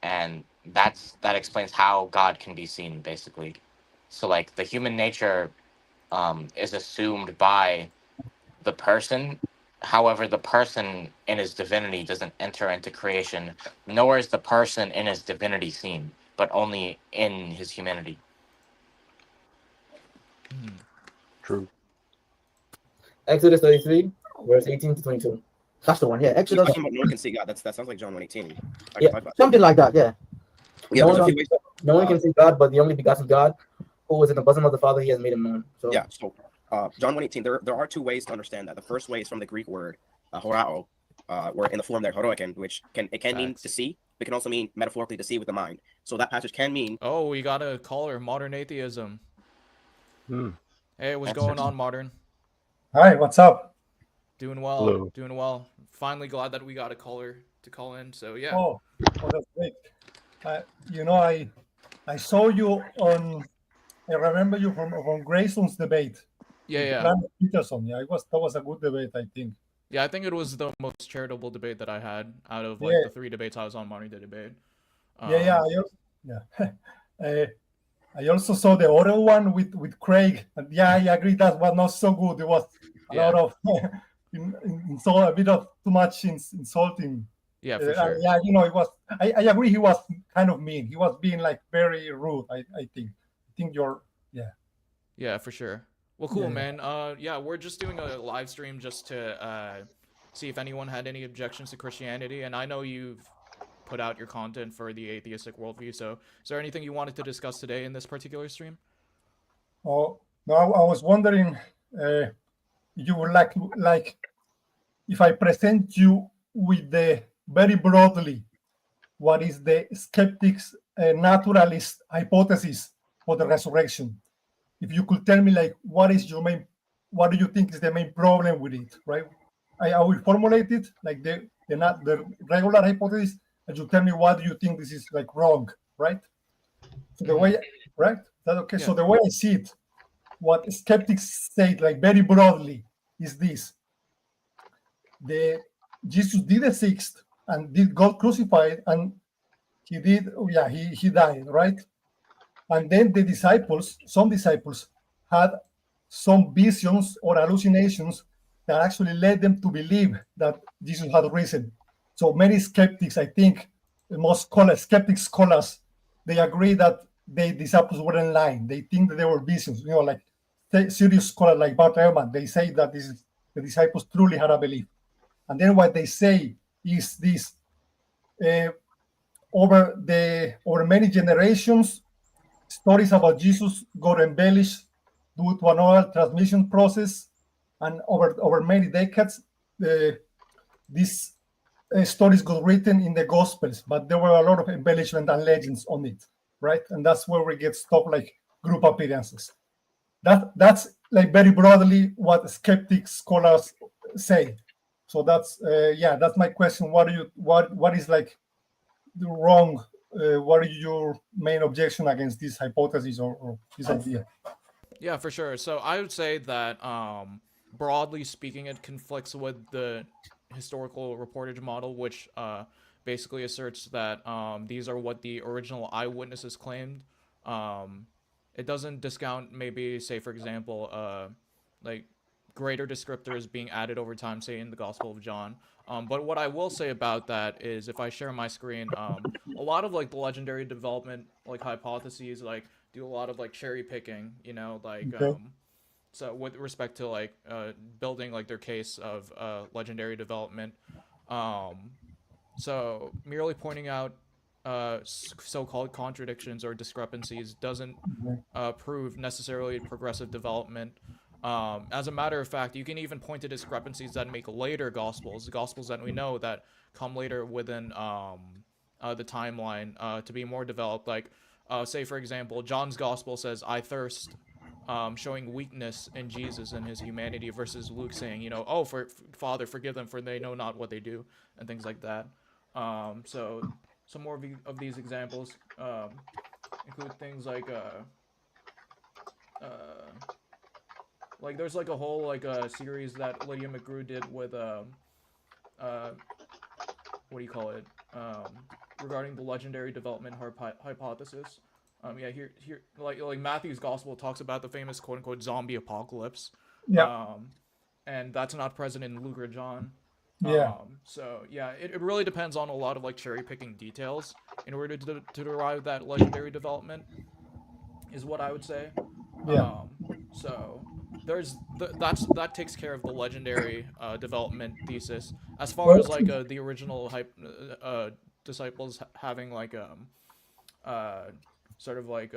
and that explains how God can be seen, basically. So like the human nature is assumed by the person. However, the person in his divinity doesn't enter into creation, nor is the person in his divinity seen, but only in his humanity. True. Exodus 33, verse 18 to 22. That's the one. Yeah, He's Exodus. talking about no one can see God. That sounds like John 1:18. Yeah, something like that. Yeah. Yeah, no one can see God, but the only begotten God, who is in the bosom of the Father, he has made him known. So yeah, so John 1:18. There are two ways to understand that. The first way is from the Greek word horao, where in the form there horoiken, which can mean to see, but can also mean metaphorically to see with the mind. So that passage can mean. Oh, we got a caller, Modern Atheism. Hey, what's going on, Modern? Hi, what's up? Doing well. Hello. Doing well. Finally glad that we got a caller to call in. So yeah. Oh, that's great. I saw you on. I remember you from Grayson's debate. Yeah. Peterson. Yeah, that was a good debate, I think. Yeah, I think it was the most charitable debate that I had out of the 3 debates I was on Modern Day Debate. I also saw the other one with Craig, and I agree that was not so good. It was a lot of a bit of too much insulting. Yeah, for sure. It was. I agree. He was kind of mean. He was being like very rude. I think. I think you're. Yeah. Yeah, for sure. Well, cool, man. We're just doing a live stream just to see if anyone had any objections to Christianity, and I know you've put out your content for the atheistic worldview. So, is there anything you wanted to discuss today in this particular stream? Oh no, I was wondering, you would like if I present you with the very broadly, what is the skeptics naturalist hypothesis for the resurrection? If you could tell me like what do you think is the main problem with it, right? I will formulate it like the regular hypothesis, and you tell me what do you think this is like wrong, right? So the way, right? That okay? Yeah. So the way I see it, what skeptics say like very broadly is this: Jesus did exist and did God crucified, and he died, right? And then some disciples had some visions or hallucinations that actually led them to believe that Jesus had risen. So many skeptics, I think, most skeptic scholars, they agree that the disciples weren't lying. They think that they were visions. Like serious scholars like Bart Ehrman, they say that the disciples truly had a belief. And then what they say is this: over many generations, stories about Jesus got embellished due to an oral transmission process, and over many decades, these stories got written in the Gospels, but there were a lot of embellishment and legends on it, right? And that's where we get stuff like group appearances. That's like very broadly what skeptic scholars say. So that's my question. What is like the wrong? What is your main objection against this hypothesis or this idea? Yeah, for sure. So I would say that broadly speaking, it conflicts with the historical reportage model, which basically asserts that these are what the original eyewitnesses claimed. it doesn't discount maybe, say for example, like greater descriptors being added over time, say in the Gospel of John. But what I will say about that is, if I share my screen, a lot of like the legendary development like hypotheses like do a lot of like cherry picking, you know, like Okay. so with respect to like building like their case of legendary development. So merely pointing out so-called contradictions or discrepancies doesn't prove necessarily progressive development. As a matter of fact, you can even point to discrepancies that make later gospels, gospels that we know that come later within the timeline, to be more developed. Like, say for example, John's gospel says, "I thirst," showing weakness in Jesus and his humanity, versus Luke saying, you know, "Oh, Father, forgive them, for they know not what they do," and things like that. So some more of these examples include things like there's like a whole like series that Lydia McGrew did with what do you call it, regarding the legendary development hypothesis. Yeah, here like Matthew's gospel talks about the famous quote unquote zombie apocalypse. Yeah. And that's not present in Luke or John. Yeah. So yeah, it really depends on a lot of like cherry picking details in order to derive that legendary development, is what I would say. Yeah. So that takes care of the legendary development thesis. As far as like the original disciples having like sort of like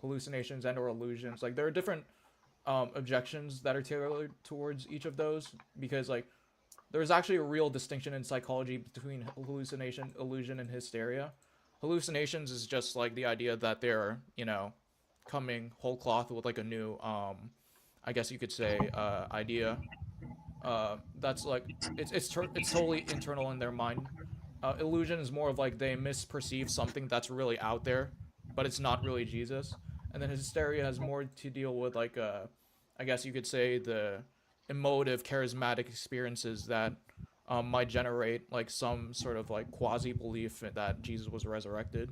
hallucinations and or illusions, like there are different objections that are tailored towards each of those, because like there's actually a real distinction in psychology between hallucination, illusion, and hysteria. Hallucinations is just like the idea that they're, you know, coming whole cloth with like a new I guess you could say idea that's like it's totally internal in their mind. Illusion is more of like they misperceive something that's really out there, but it's not really Jesus. And then hysteria has more to deal with like I guess you could say the emotive, charismatic experiences that might generate like some sort of like quasi belief that Jesus was resurrected.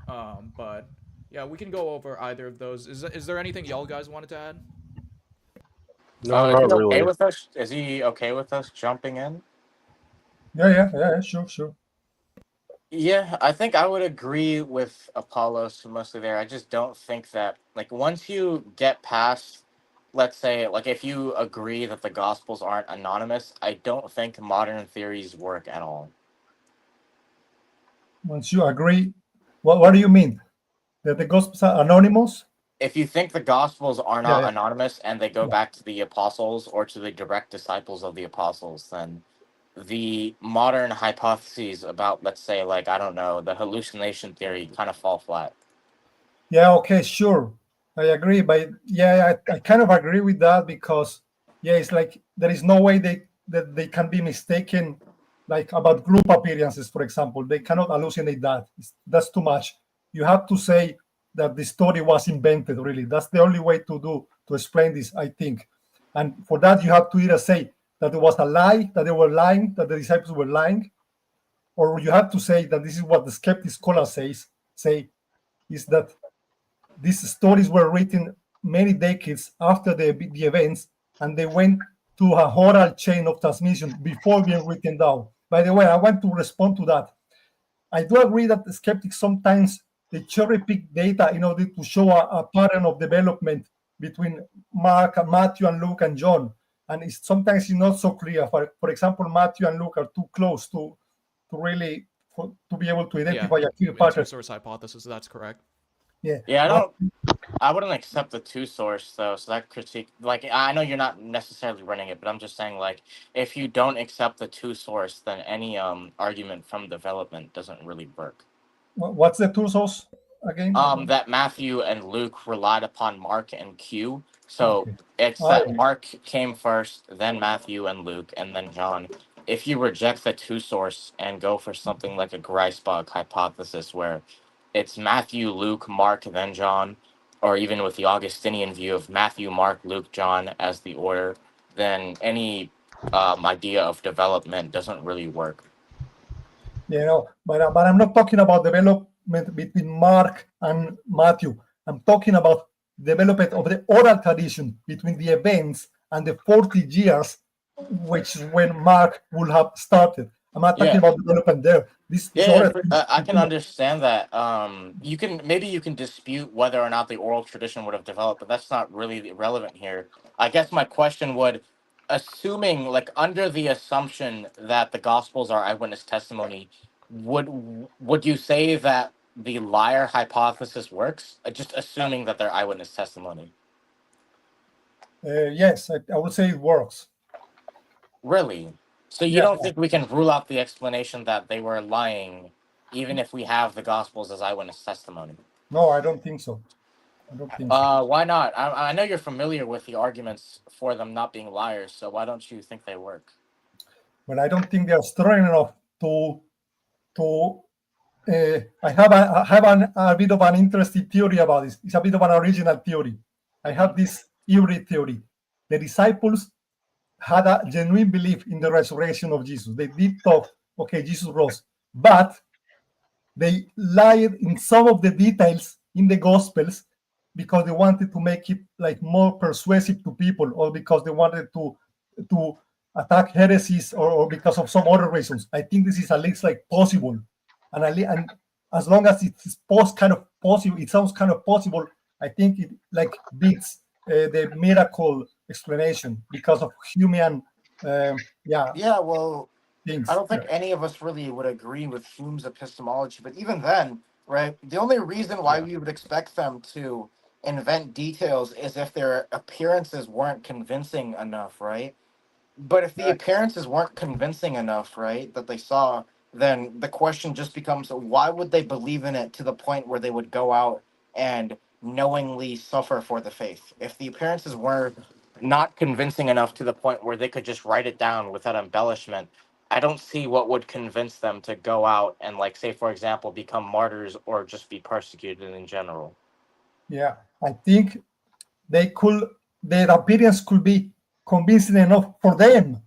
But yeah, we can go over either of those. Is there anything y'all guys wanted to add? Not Is he okay really. with us? Is he okay with us jumping in? Yeah. Sure. Yeah, I think I would agree with Apollos mostly there. I just don't think that, like, once you get past, let's say, like, if you agree that the Gospels aren't anonymous, I don't think modern theories work at all. Once you agree, what do you mean? That the Gospels are anonymous? If you think the Gospels are not Yeah. anonymous and they go back to the apostles or to the direct disciples of the apostles, then the modern hypotheses about, let's say, like, I don't know, the hallucination theory kind of fall flat. Yeah, okay, sure. I agree, but yeah, I kind of agree with that, because yeah, it's like there is no way that they can be mistaken, like about group appearances, for example. They cannot hallucinate that. That's too much. You have to say that the story was invented, really. That's the only way to explain this, I think. And for that, you have to either say that it was a lie, that they were lying, that the disciples were lying, or you have to say that this is what the skeptic scholars say, is that these stories were written many decades after the events, and they went to a oral chain of transmission before being written down. By the way, I want to respond to that. I do agree that the skeptics sometimes they cherry pick data in order to show a pattern of development between Matthew and Luke and John, and sometimes it's not so clear. For example, Matthew and Luke are too close to really to be able to identify a clear pattern. Two-source hypothesis, that's correct. Yeah, I wouldn't accept the two source though. So that critique, like, I know you're not necessarily running it, but I'm just saying, like, if you don't accept the two source, then any argument from development doesn't really work. What's the two source again? That Matthew and Luke relied upon Mark and Q. So it's that Mark came first, then Matthew and Luke, and then John. If you reject the two source and go for something like a Greisbach hypothesis, where it's Matthew, Luke, Mark, then John, or even with the Augustinian view of Matthew, Mark, Luke, John as the order, then any idea of development doesn't really work. But I'm not talking about development between Mark and Matthew. I'm talking about development of the oral tradition between the events and the 40 years, which is when Mark would have started. I'm not talking about development there. This I can understand that. You can dispute whether or not the oral tradition would have developed, but that's not really relevant here. I guess my question would, assuming like under the assumption that the Gospels are eyewitness testimony, would you say that the liar hypothesis works? Just assuming that they're eyewitness testimony. Yes, I would say it works. Really? So you don't think we can rule out the explanation that they were lying, even if we have the Gospels as eyewitness testimony? No, I don't think so. I don't think so. Why not? I know you're familiar with the arguments for them not being liars, so why don't you think they work? Well, I don't think they're strong enough to. I have a bit of an interesting theory about this. It's a bit of an original theory. I have this eerie theory. The disciples had a genuine belief in the resurrection of Jesus. They did talk, okay, Jesus rose, but they lied in some of the details in the Gospels because they wanted to make it like more persuasive to people, or because they wanted to attack heresies, or because of some other reasons. I think this is at least like possible, and as long as it's kind of possible, it sounds kind of possible. I think it like beats the miracle explanation because of human, well, things. I don't think any of us really would agree with Hume's epistemology, but even then, right, the only reason why we would expect them to invent details is if their appearances weren't convincing enough, right? But if the appearances weren't convincing enough, right, that they saw, then the question just becomes, why would they believe in it to the point where they would go out and knowingly suffer for the faith? If the appearances were not convincing enough to the point where they could just write it down without embellishment, I don't see what would convince them to go out and, like, say, for example, become martyrs or just be persecuted in general. Yeah, I think their appearance could be convincing enough for them,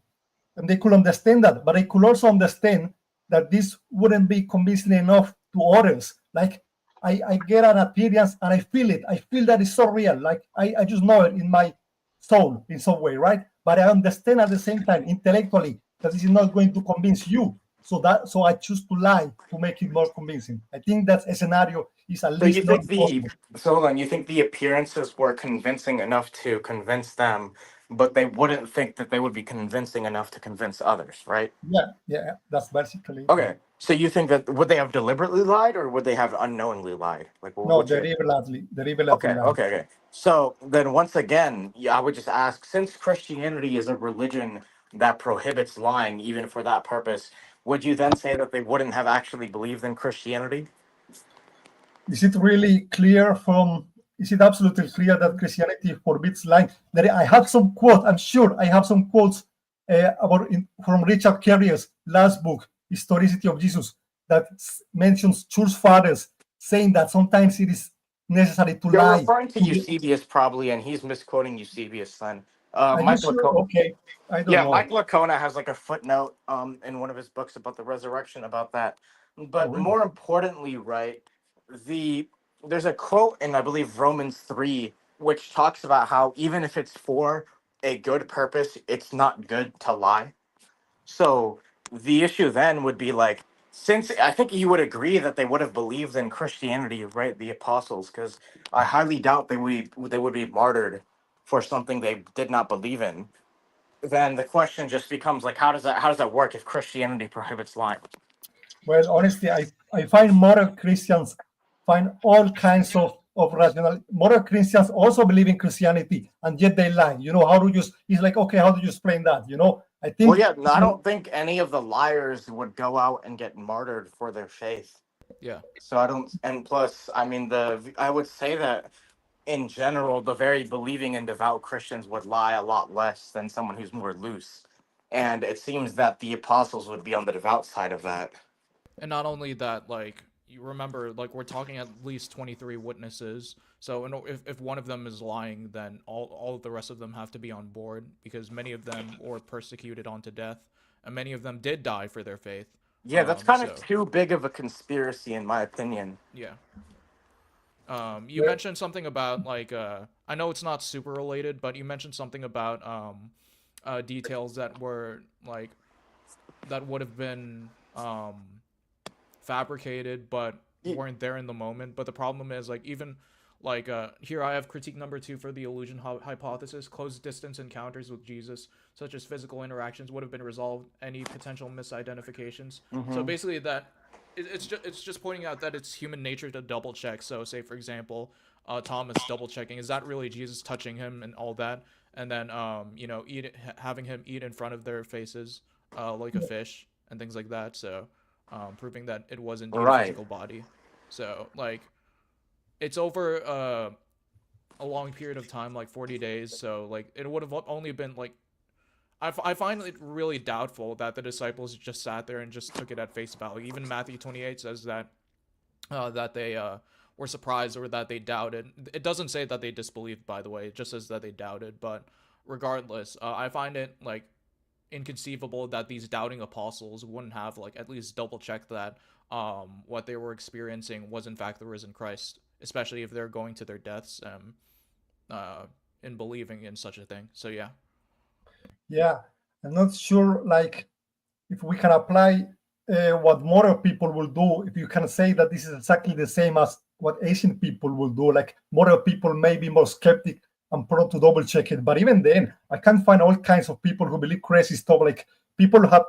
and they could understand that. But I could also understand that this wouldn't be convincing enough to others. Like, I get an appearance and I feel it. I feel that it's so real. Like, I just know it in my soul in some way, right? But I understand at the same time intellectually that this is not going to convince you. So I choose to lie to make it more convincing. I think that a scenario is at least not possible. So hold on, you think the appearances were convincing enough to convince them, but they wouldn't think that they would be convincing enough to convince others, right? Yeah, that's basically. Okay, so you think that would they have deliberately lied, or would they have unknowingly lied? Like, No, deliberately. Okay. So then, once again, I would just ask: since Christianity is a religion that prohibits lying, even for that purpose, would you then say that they wouldn't have actually believed in Christianity? Is it really clear is it absolutely clear that Christianity forbids lying? I have some quotes, I'm sure I have some quotes from Richard Carrier's last book, Historicity of Jesus, that mentions church fathers saying that sometimes it is necessary to lie. You're referring to Eusebius probably, and he's misquoting Eusebius then. Okay, I don't know. Mike Lacona has like a footnote in one of his books about the resurrection about that. But more importantly, right, there's a quote in, I believe, Romans 3, which talks about how even if it's for a good purpose, it's not good to lie. So the issue then would be like, since I think you would agree that they would have believed in Christianity, right, the apostles, because I highly doubt they would be martyred for something they did not believe in. Then the question just becomes like, how does that work if Christianity prohibits lying? Well, honestly, I find modern Christians find all kinds of rational. Modern Christians also believe in Christianity, and yet they lie. It's like, okay, how do you explain that? I think. Well, yeah, I don't think any of the liars would go out and get martyred for their faith. Yeah. So I don't, and plus, I mean, I would say that in general, the very believing and devout Christians would lie a lot less than someone who's more loose. And it seems that the apostles would be on the devout side of that. And not only that, like, you remember, like, we're talking at least 23 witnesses. So if one of them is lying, then all of the rest of them have to be on board, because many of them were persecuted unto death, and many of them did die for their faith. Yeah, that's kind of too big of a conspiracy, in my opinion. Yeah. You mentioned something about like I know it's not super related, but you mentioned something about details that were like that would have been fabricated but weren't there in the moment. But the problem is like even like here I have critique number 2 for the illusion hypothesis. Close distance encounters with Jesus, such as physical interactions, would have been resolved any potential misidentifications. So basically that it's just pointing out that it's human nature to double check. So say for example, Thomas double checking, is that really Jesus touching him and all that, and then you know having him eat in front of their faces like a fish and things like that. So proving that it was indeed a physical body. So like it's over a long period of time, like 40 days. So like it would have only been like I find it really doubtful that the disciples just sat there and just took it at face value. Even Matthew 28 says that that they were surprised or that they doubted. It doesn't say that they disbelieved, by the way. It just says that they doubted. But regardless, I find it like inconceivable that these doubting apostles wouldn't have like at least double checked that what they were experiencing was in fact the risen Christ, especially if they're going to their deaths in believing in such a thing. So yeah. Yeah, I'm not sure, like, if we can apply what modern people will do, if you can say that this is exactly the same as what ancient people will do. Like, modern people may be more skeptic and prone to double check it, but even then, I can find all kinds of people who believe crazy stuff. Like, people who have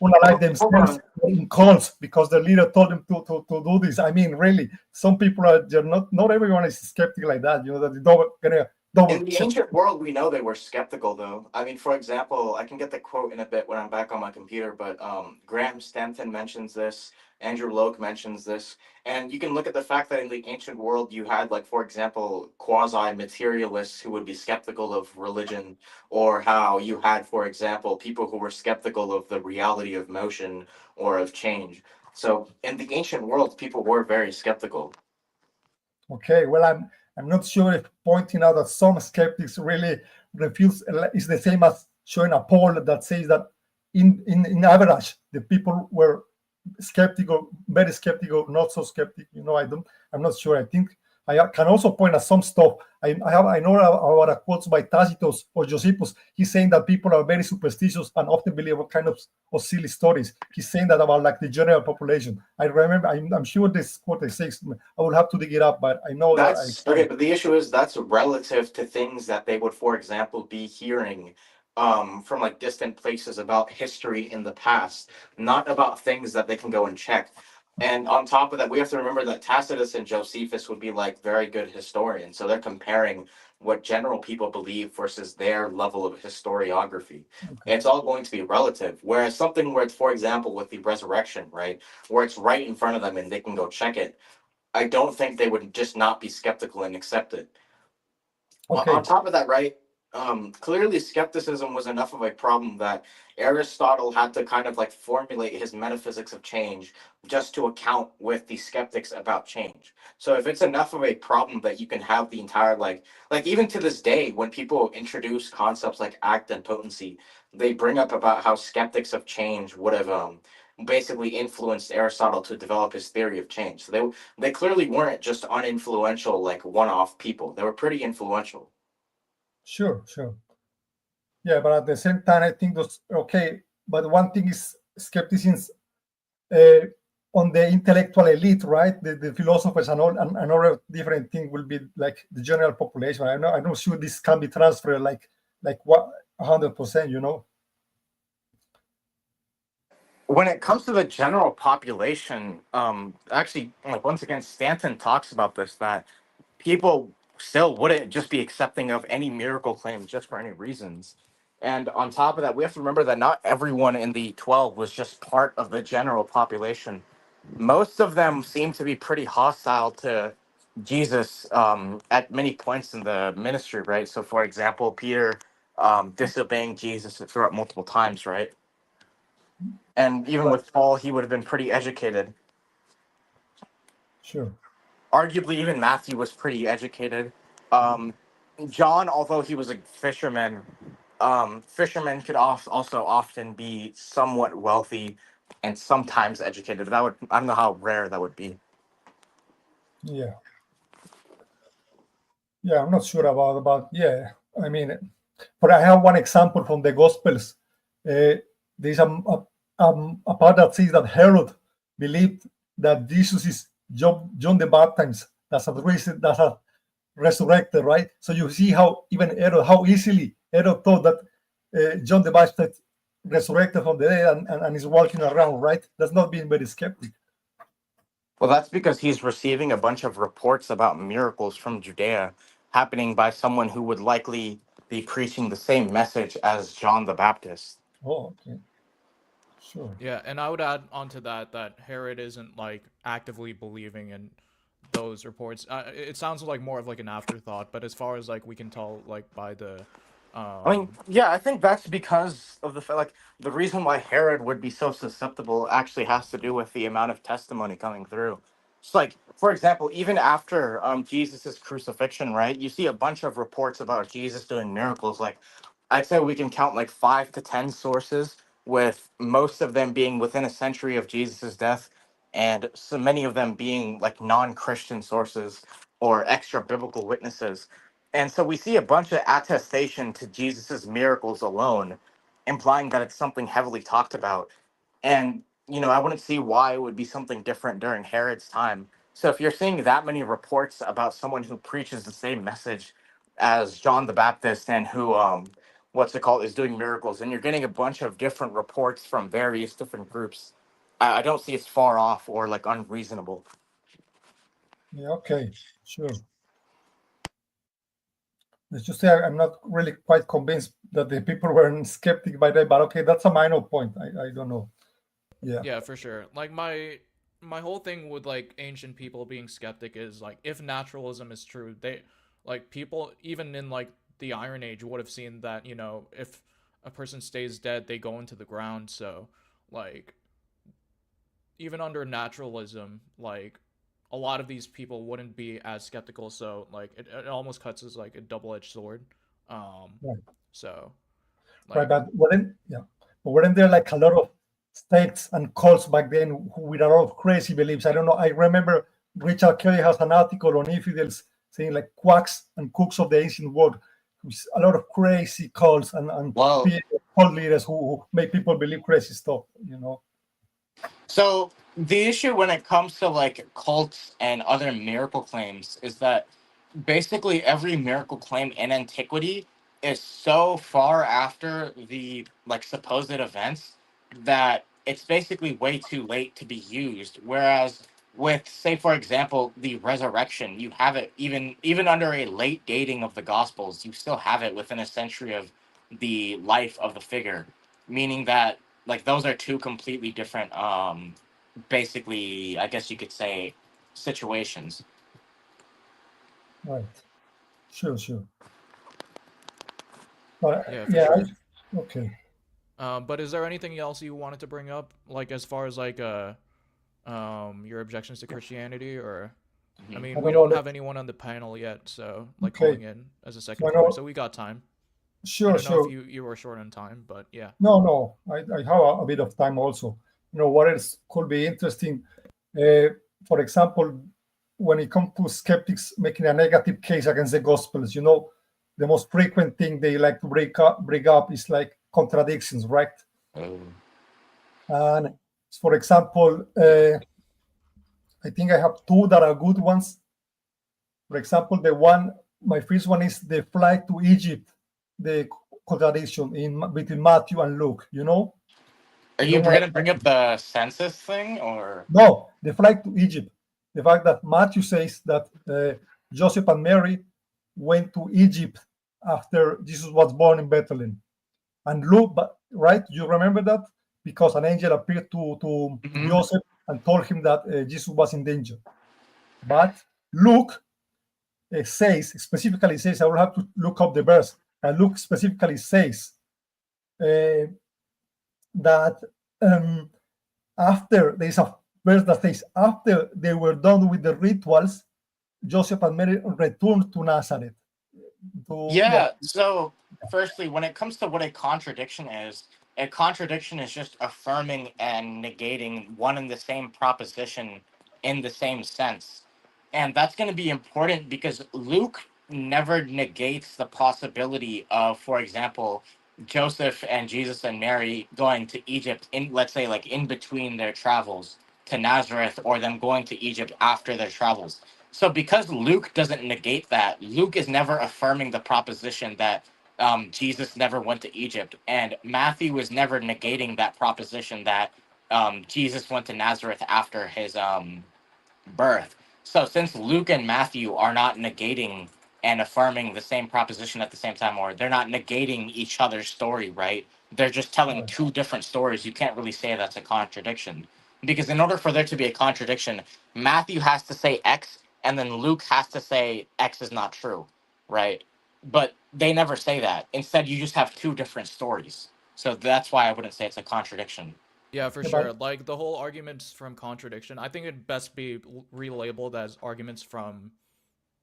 unalive themselves in cults because their leader told them to do this. I mean, really, some people are, they're not everyone is skeptic like that, you know, that they don't gonna double In the check. ancient world, we know they were skeptical, though. I mean, for example, I can get the quote in a bit when I'm back on my computer, but Graham Stanton mentions this, Andrew Loke mentions this, and you can look at the fact that in the ancient world, you had, like, for example, quasi-materialists who would be skeptical of religion, or how you had, for example, people who were skeptical of the reality of motion or of change. So in the ancient world, people were very skeptical. Okay, well, I'm not sure if pointing out that some skeptics really refuse is the same as showing a poll that says that in average the people were skeptical, very skeptical, not so skeptic. You know, I'm not sure. I think I can also point at some stuff. I know about a quotes by Tacitus or Josephus. He's saying that people are very superstitious and often believe all kind of silly stories. He's saying that about like the general population. I remember. I'm sure this quote says. I will have to dig it up, but I know That's okay, but the issue is that's relative to things that they would, for example, be hearing from like distant places about history in the past, not about things that they can go and check. And on top of that, we have to remember that Tacitus and Josephus would be like very good historians. So they're comparing what general people believe versus their level of historiography. It's all going to be relative. Whereas something where it's, for example, with the resurrection, right, where it's right in front of them and they can go check it, I don't think they would just not be skeptical and accept it. Okay. On top of that, right, clearly skepticism was enough of a problem that Aristotle had to kind of like formulate his metaphysics of change just to account with the skeptics about change. So if it's enough of a problem that you can have the entire like even to this day, when people introduce concepts like act and potency, they bring up about how skeptics of change would have basically influenced Aristotle to develop his theory of change. So they clearly weren't just uninfluential like one-off people. They were pretty influential. Sure. Yeah, but at the same time, I think those okay. But one thing is skepticism on the intellectual elite, right? The philosophers and all, and another different thing will be like the general population. I'm not sure this can be transferred like what 100%. You know. When it comes to the general population, actually, like once again, Stanton talks about this, that people still wouldn't just be accepting of any miracle claims just for any reasons. And on top of that, we have to remember that not everyone in the 12 was just part of the general population. Most of them seem to be pretty hostile to Jesus at many points in the ministry, right? So, for example, Peter disobeying Jesus throughout multiple times, right? And even with Paul, he would have been pretty educated. Sure. Arguably, even Matthew was pretty educated. John, although he was a fisherman, fishermen could also often be somewhat wealthy and sometimes educated. I don't know how rare that would be. Yeah. Yeah, I'm not sure about yeah. I mean, but I have one example from the Gospels. There's a part that says that Herod believed that Jesus is John the Baptist, that's a resurrected, right? So you see how even Herod, how easily Herod thought that John the Baptist resurrected from the dead and is walking around, right? That's not being very skeptic. Well, that's because he's receiving a bunch of reports about miracles from Judea happening by someone who would likely be preaching the same message as John the Baptist. Oh, okay. Sure. Yeah, and I would add onto that Herod isn't like actively believing in those reports. It sounds like more of like an afterthought, but as far as like we can tell, like by the, I mean, yeah, I think that's because of the fact, like, the reason why Herod would be so susceptible actually has to do with the amount of testimony coming through. It's like, for example, even after Jesus's crucifixion, right? You see a bunch of reports about Jesus doing miracles. Like, I'd say we can count like 5 to 10 sources, with most of them being within a century of Jesus's death, and so many of them being like non-Christian sources or extra biblical witnesses. And so we see a bunch of attestation to Jesus's miracles alone, implying that it's something heavily talked about. And, I wouldn't see why it would be something different during Herod's time. So if you're seeing that many reports about someone who preaches the same message as John the Baptist and who, is doing miracles, and you're getting a bunch of different reports from various different groups, I don't see it's far off or like unreasonable. Yeah, okay, sure. Let's just say I'm not really quite convinced that the people weren't skeptic by that, but okay, that's a minor point. I don't know. Yeah. yeah, for sure. Like my whole thing with like ancient people being skeptic is like if naturalism is true, they like people even in like the Iron Age would have seen that, if a person stays dead, they go into the ground. So like even under naturalism, like a lot of these people wouldn't be as skeptical. So like it almost cuts as like a double-edged sword. Right. So Right, like but weren't there like a lot of states and cults back then with a lot of crazy beliefs? I don't know. I remember Richard Kelly has an article on infidels saying like quacks and cooks of the ancient world, with a lot of crazy cults and Well, cult leaders who make people believe crazy stuff. so the issue when it comes to like cults and other miracle claims is that basically every miracle claim in antiquity is so far after the like supposed events that it's basically way too late to be used. Whereas with, say, for example, the resurrection, you have it even under a late dating of the gospels, you still have it within a century of the life of the figure, meaning that like those are two completely different basically, I guess you could say, situations. Right. Sure. But yeah, for sure. okay. But is there anything else you wanted to bring up, like as far as like your objections to Christianity, or I mean, we don't have anyone on the panel yet, so like Okay. calling in as a second So I floor, know- so we got time. I Sure. don't know if you were short on time, but yeah. No. I have a bit of time also. What else could be interesting? For example, when it comes to skeptics making a negative case against the Gospels, the most frequent thing they like to bring up is like contradictions, right? And for example, I think I have two that are good ones. For example, my first one is the flight to Egypt, the contradiction between Matthew and Luke. Are you going to bring up the census thing, or? No, the flight to Egypt. The fact that Matthew says that Joseph and Mary went to Egypt after Jesus was born in Bethlehem. And Luke, right? You remember that? Because an angel appeared to Joseph and told him that Jesus was in danger. But Luke specifically says, I will have to look up the verse, and Luke specifically says that after, there's a verse that says, after they were done with the rituals, Joseph and Mary returned to Nazareth. So firstly, when it comes to what a contradiction is just affirming and negating one and the same proposition in the same sense. And that's going to be important because Luke never negates the possibility of, for example, Joseph and Jesus and Mary going to Egypt in, let's say, like in between their travels to Nazareth, or them going to Egypt after their travels. So because Luke doesn't negate that, Luke is never affirming the proposition that Jesus never went to Egypt, and Matthew is never negating that proposition that Jesus went to Nazareth after his birth. So since Luke and Matthew are not negating and affirming the same proposition at the same time, or they're not negating each other's story, right? They're just telling two different stories. You can't really say that's a contradiction. Because in order for there to be a contradiction, Matthew has to say X, and then Luke has to say X is not true, right? But they never say that. Instead, you just have two different stories. So that's why I wouldn't say it's a contradiction. Yeah, for Yeah, sure. but Like the whole arguments from contradiction, I think it'd best be relabeled as arguments from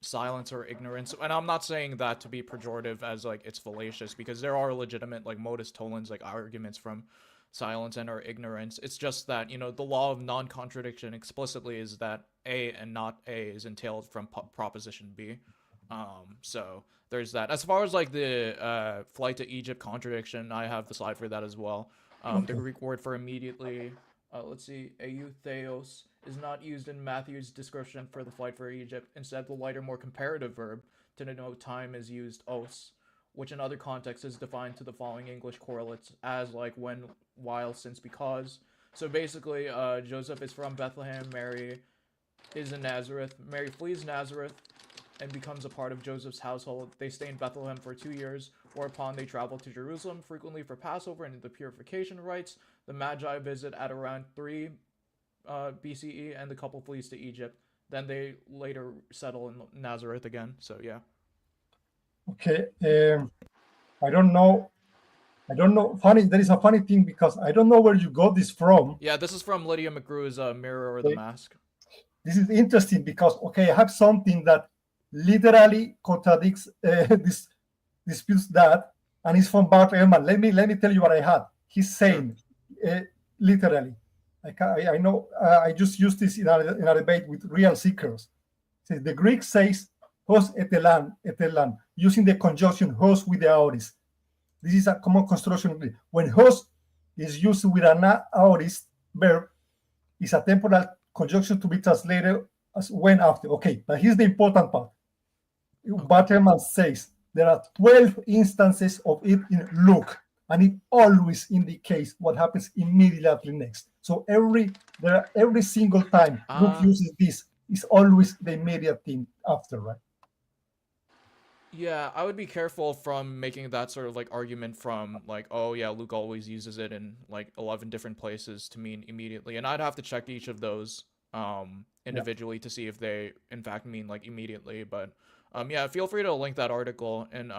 silence or ignorance. And I'm not saying that to be pejorative as like it's fallacious, because there are legitimate like modus tollens, like arguments from silence and or ignorance. It's just that, you know, the law of non-contradiction explicitly is that A and not A is entailed from proposition B. So there's that. As far as like the flight to Egypt contradiction, I have the slide for that as well. The Greek word for immediately, let's see, eutheos, is not used in Matthew's description for the flight for Egypt. Instead, the lighter, more comparative verb to denote time is used os, which in other contexts is defined to the following English correlates as like when, while, since, because. So basically, Joseph is from Bethlehem, Mary is in Nazareth. Mary flees Nazareth and becomes a part of Joseph's household. They stay in Bethlehem for 2 years, whereupon they travel to Jerusalem, frequently for Passover and the purification rites. The Magi visit at around 3 BCE, and the couple flees to Egypt. Then they later settle in Nazareth again. So yeah. Okay. I don't know. Funny. There is a funny thing because I don't know where you got this from. Yeah, this is from Lydia McGrew's Mirror or the Mask. This is interesting because I have something that literally contradicts this, disputes that, and it's from Bart Ehrman. Let me tell you what I had. He's saying literally. I know. I just used this in a debate with real seekers. It says, the Greek says hos etelan, using the conjunction hos with the aorist. This is a common construction. When hos is used with an aorist verb, it's a temporal conjunction to be translated as when after. Okay, but here's the important part. Butterman says there are 12 instances of it in Luke, and it always indicates what happens immediately next. So every single time Luke uses this, is always the immediate thing after, right? Yeah, I would be careful from making that sort of like argument from like, oh yeah, Luke always uses it in like 11 different places to mean immediately, and I'd have to check each of those individually to see if they in fact mean like immediately. But yeah, feel free to link that article in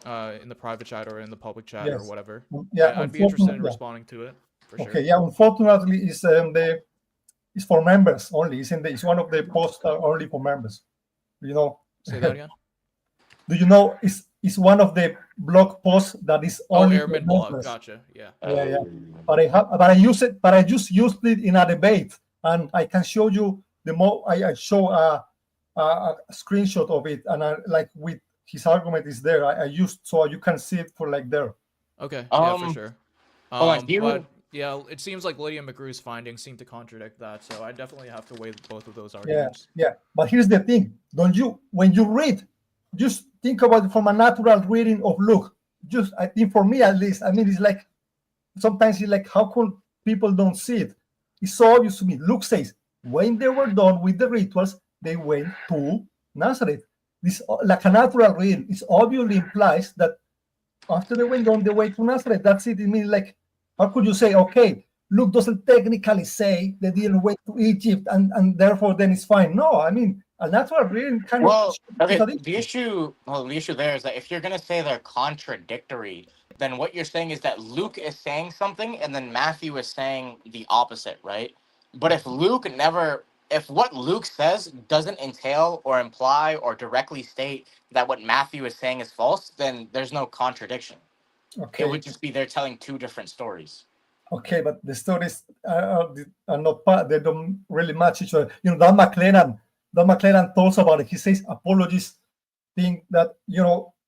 the private chat or in the public chat or whatever. Yeah, I'd be interested in responding to it for sure. Okay, yeah, unfortunately, it's for members only. It's one of the posts only for members. You know. Say that again. Do you know it's one of the blog posts that is only Airman blog. Gotcha. Yeah. Yeah. But I just used it in a debate, and I can show you I show a screenshot of it, and like with his argument is there. I used so you can see it for like there. Okay. Yeah, for sure. But yeah, it seems like Lydia McGrew's findings seem to contradict that, so I definitely have to weigh both of those arguments. Yeah. But here's the thing: when you read, just think about it from a natural reading of Luke. Just, I think for me at least, I mean, it's like sometimes it's like, how come people don't see it? It's so obvious to me. Luke says when they were done with the rituals, they went to Nazareth. This like a natural reading. It obviously implies that after they went on the way to Nazareth, that's it. It means like, how could you say, okay, Luke doesn't technically say they didn't went to Egypt and therefore then it's fine. No, I mean, a natural reading kind of. Okay, the issue there is that if you're going to say they're contradictory, then what you're saying is that Luke is saying something and then Matthew is saying the opposite, right? But if what Luke says doesn't entail or imply or directly state that what Matthew is saying is false, then there's no contradiction. Okay. It would just be they're telling two different stories. Okay, but the stories are not, they don't really match each other. You know, Dan McLennan that McLaren talks about it. He says apologists think that,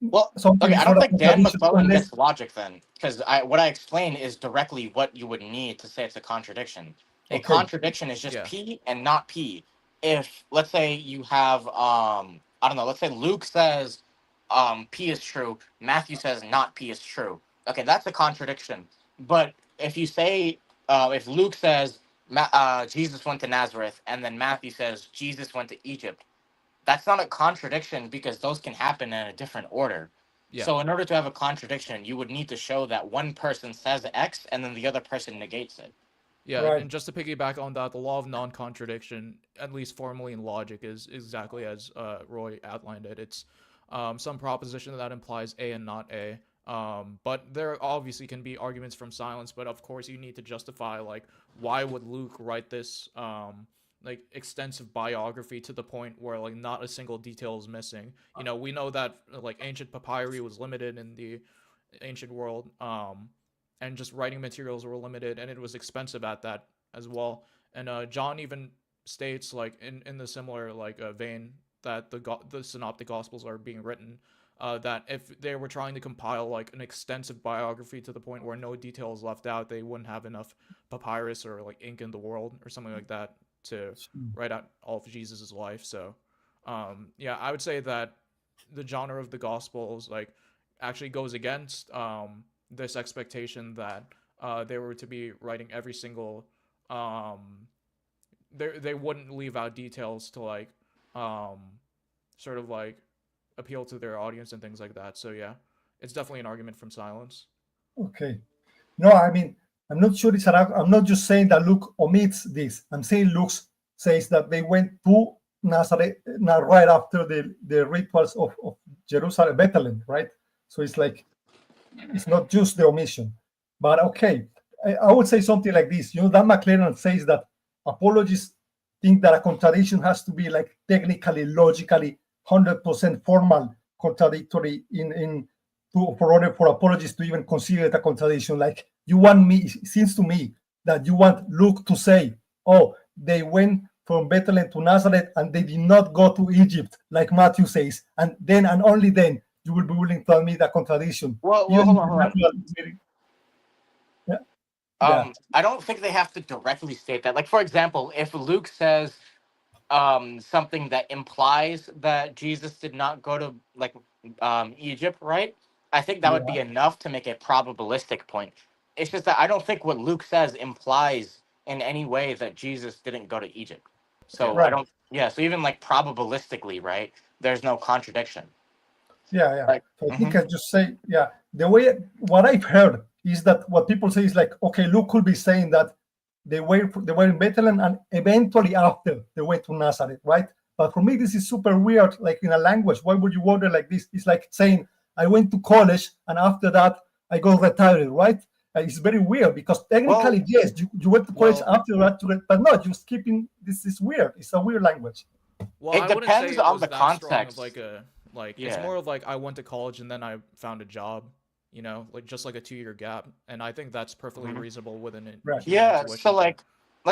Well, something okay, is I don't not a think Dan contradiction McClellan unless. gets logic then, because what I explain is directly what you would need to say it's a contradiction. A Okay. contradiction is just Yeah. P and not P. If let's say you have I don't know, let's say Luke says P is true, Matthew says not P is true. Okay, that's a contradiction. But if you say if Luke says Jesus went to Nazareth and then Matthew says Jesus went to Egypt, that's not a contradiction because those can happen in a different order. Yeah. So in order to have a contradiction, you would need to show that one person says X and then the other person negates it. Yeah, Right. and just to piggyback on that, the law of non-contradiction, at least formally in logic, is exactly as Roy outlined it. It's some proposition that implies A and not A. But there obviously can be arguments from silence, but of course you need to justify, like, why would Luke write this like extensive biography to the point where like not a single detail is missing. You know, we know that like ancient papyri was limited in the ancient world, and just writing materials were limited, and it was expensive at that as well. And John even states, like in the similar like vein, that the synoptic gospels are being written, that if they were trying to compile like an extensive biography to the point where no detail is left out, they wouldn't have enough papyrus or like ink in the world or something like that to write out all of Jesus's life. So yeah, I would say that the genre of the gospels like actually goes against this expectation that they were to be writing every single they wouldn't leave out details to like sort of like appeal to their audience and things like that. So yeah, it's definitely an argument from silence. Okay. No, I mean, I'm not sure I'm not just saying that Luke omits this. I'm saying Luke says that they went to Nazareth right after the rituals of Jerusalem, Bethlehem, right? So it's like, it's not just the omission. But okay, I would say something like this. Dan McLaren says that apologists think that a contradiction has to be like technically, logically, 100% formal contradictory for apologists to even consider it a contradiction. Like it seems to me that you want Luke to say, oh, they went from Bethlehem to Nazareth and they did not go to Egypt, like Matthew says, and then and only then you will be willing to admit a contradiction. Well, hold on. Yeah. I don't think they have to directly state that. Like, for example, if Luke says something that implies that Jesus did not go to like Egypt, right? I think that would be enough to make a probabilistic point. It's just that I don't think what Luke says implies in any way that Jesus didn't go to Egypt. So Right. I don't. Yeah. So even like probabilistically, right? There's no contradiction. Yeah. Like, So I think I just say, the way what I've heard is that what people say is like, okay, Luke could be saying that they were in Bethlehem and eventually after they went to Nazareth, right? But for me, this is super weird. Like in a language, why would you order like this? It's like saying I went to college and after that I got retired, right? It's very weird because technically, yes, you went to college after that, but no, you're skipping. This is weird. It's a weird language. Well, it depends on the context. It's more of like I went to college and then I found a job, you know, like just like a 2-year gap, and I think that's perfectly reasonable within it. Right. Yeah. So like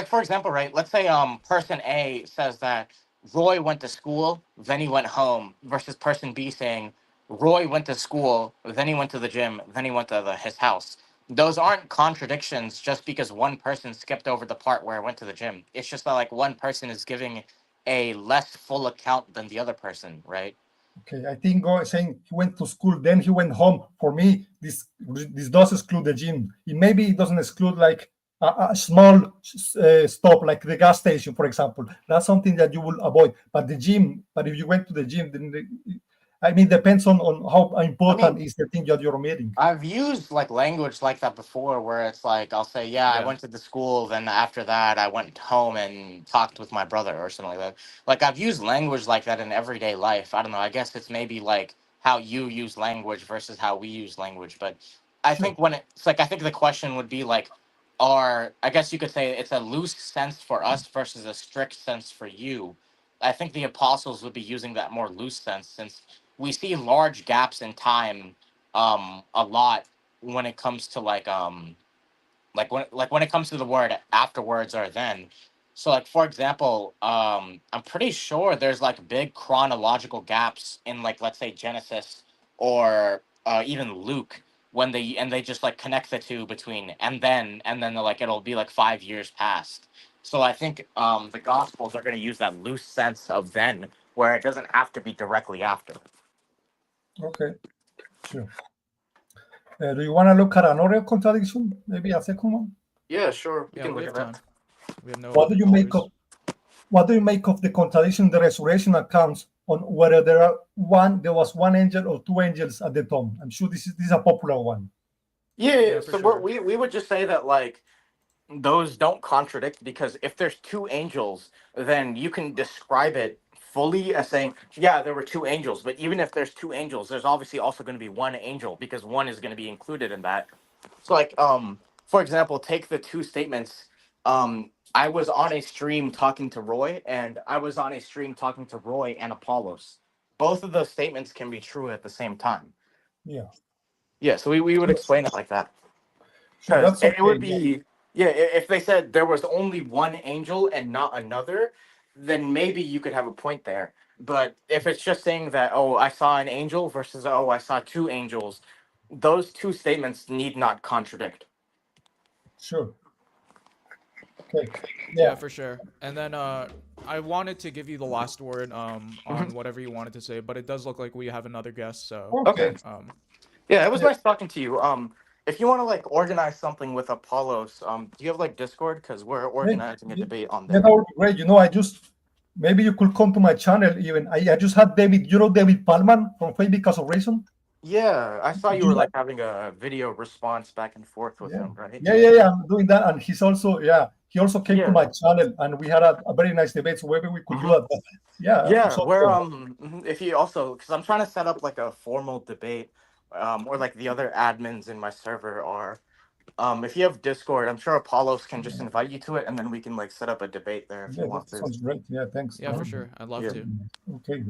for example, right? Let's say person A says that Roy went to school, then he went home, versus person B saying Roy went to school, then he went to the gym, then he went to his house. Those aren't contradictions just because one person skipped over the part where I went to the gym. It's just that like one person is giving a less full account than the other person, right? Okay, I think saying he went to school, then he went home. For me, this does exclude the gym. Maybe it doesn't exclude like a small stop, like the gas station, for example. That's something that you will avoid. But if you went to the gym, then depends on how important is the thing that you're meeting. I've used like language like that before, where it's like I'll say, I went to the school, then after that I went home and talked with my brother or something like that. Like I've used language like that in everyday life. I don't know. I guess it's maybe like how you use language versus how we use language. But I think when it's like, I think the question would be like, I guess you could say it's a loose sense for us versus a strict sense for you. I think the apostles would be using that more loose sense, since we see large gaps in time a lot when it comes to when it comes to the word afterwards or then. So, like for example, I'm pretty sure there's like big chronological gaps in like let's say Genesis or even Luke when they just like connect the two between and then like it'll be like 5 years past. So I think the Gospels are going to use that loose sense of then, where it doesn't have to be directly after. Okay, sure. Do you want to look at another contradiction? Maybe a second one. Yeah, sure. Yeah, we have time. We have no What do you make of the contradiction in the resurrection accounts on whether there was one angel or two angels at the tomb? I'm sure this is a popular one. Yeah, so we would just say that like those don't contradict, because if there's two angels, then you can describe it fully as saying, yeah, there were two angels. But even if there's two angels, there's obviously also going to be one angel, because one is going to be included in that. So like for example, take the two statements. I was on a stream talking to Roy, and I was on a stream talking to Roy and Apollos. Both of those statements can be true at the same time. Yeah. Yeah, so we would explain it like that. Sure, Because that's it would okay, be, yeah, if they said there was only one angel and not another, then maybe you could have a point there. But if it's just saying that, oh, I saw an angel versus, oh, I saw two angels, those two statements need not contradict. Sure. Okay. Yeah, for sure. And then I wanted to give you the last word on whatever you wanted to say, but it does look like we have another guest, so Okay. Yeah, it was nice talking to you. If you want to like organize something with Apollos, do you have like Discord? Because we're organizing a debate on Yeah, there. that would be great. I just maybe you could come to my channel even. I just had David, David Palman from Faith Because of Reason. Yeah, I saw you were like having a video response back and forth with him, right? Yeah. I'm doing that, and he also came to my channel, and we had a very nice debate. So maybe we could do that. Yeah, so where if you also, because I'm trying to set up like a formal debate, or like the other admins in my server are, if you have Discord, I'm sure Apollos can just invite you to it, and then we can like set up a debate there if you want that to. sounds great. Yeah, thanks. Yeah, for sure. I'd love to. Okay,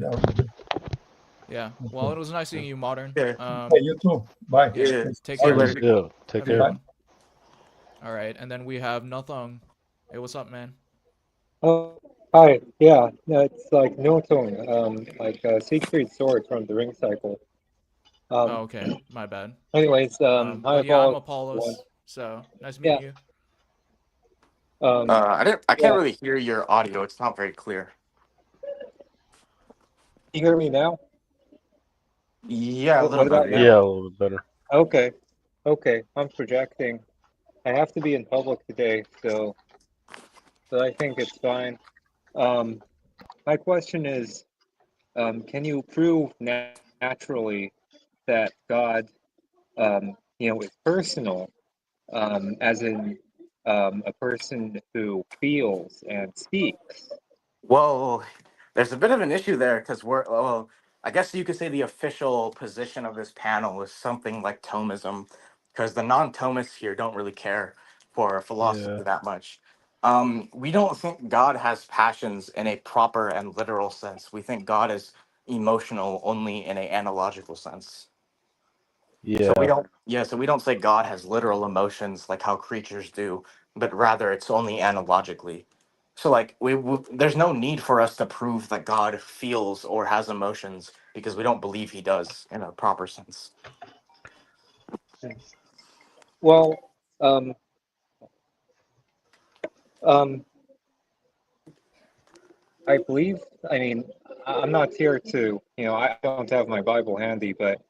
yeah. Well, it was nice seeing you, Modern. Yeah, you too. Bye. Yeah. Take See care. you later. Yeah, take Have a good care. one. All right, and then we have Nothung. Hey, what's up, man? Hi. Yeah, no, it's like no tone. Like Siegfried's sword from the Ring Cycle. Oh, okay. My bad. Anyways, but hi, yeah, I'm Apollos. Apollos. So nice meeting you. I can't really hear your audio. It's not very clear. You hear me now? Yeah, a What little about better. now? Yeah, a little bit better. Okay. I'm projecting. I have to be in public today, so I think it's fine. My question is, can you prove naturally that God, is personal, as in a person who feels and speaks? Well, there's a bit of an issue there because I guess you could say the official position of this panel is something like Thomism, because the non-Thomists here don't really care for philosophy that much. We don't think God has passions in a proper and literal sense. We think God is emotional only in an analogical sense. Yeah. So we don't say God has literal emotions like how creatures do, but rather it's only analogically. So like there's no need for us to prove that God feels or has emotions, because we don't believe he does in a proper sense. Well, I believe, I'm not here to, I don't have my Bible handy, but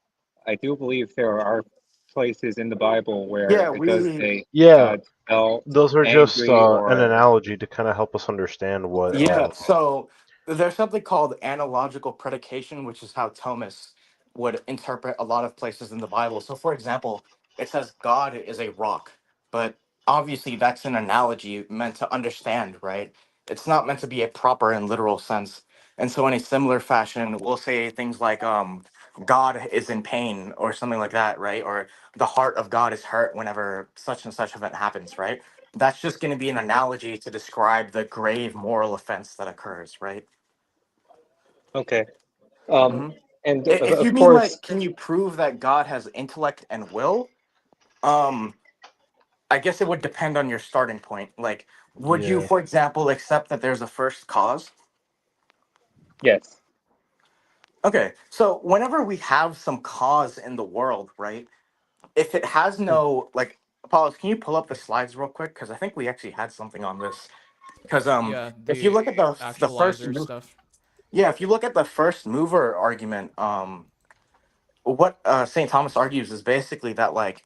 I do believe there are places in the Bible where it does say God felt those are just angry or an analogy to kind of help us understand what. So there's something called analogical predication, which is how Thomists would interpret a lot of places in the Bible. So, for example, it says God is a rock, but obviously that's an analogy meant to understand, right? It's not meant to be a proper and literal sense. And so, in a similar fashion, we'll say things like God is in pain or something like that, right? Or the heart of God is hurt whenever such and such event happens, right? That's just going to be an analogy to describe the grave moral offense that occurs, right? Okay. And If you of mean course, like, can you prove that God has intellect and will? I guess it would depend on your starting point. Like, Would you, Yeah. for example, accept that there's a first cause? Yes. Okay, so whenever we have some cause in the world, right? If it has no like, Apollos, can you pull up the slides real quick? Because I think we actually had something on this. Because Yeah, if you the look at the first actualizer stuff. yeah, if you look at the first mover argument, what St. Thomas argues is basically that like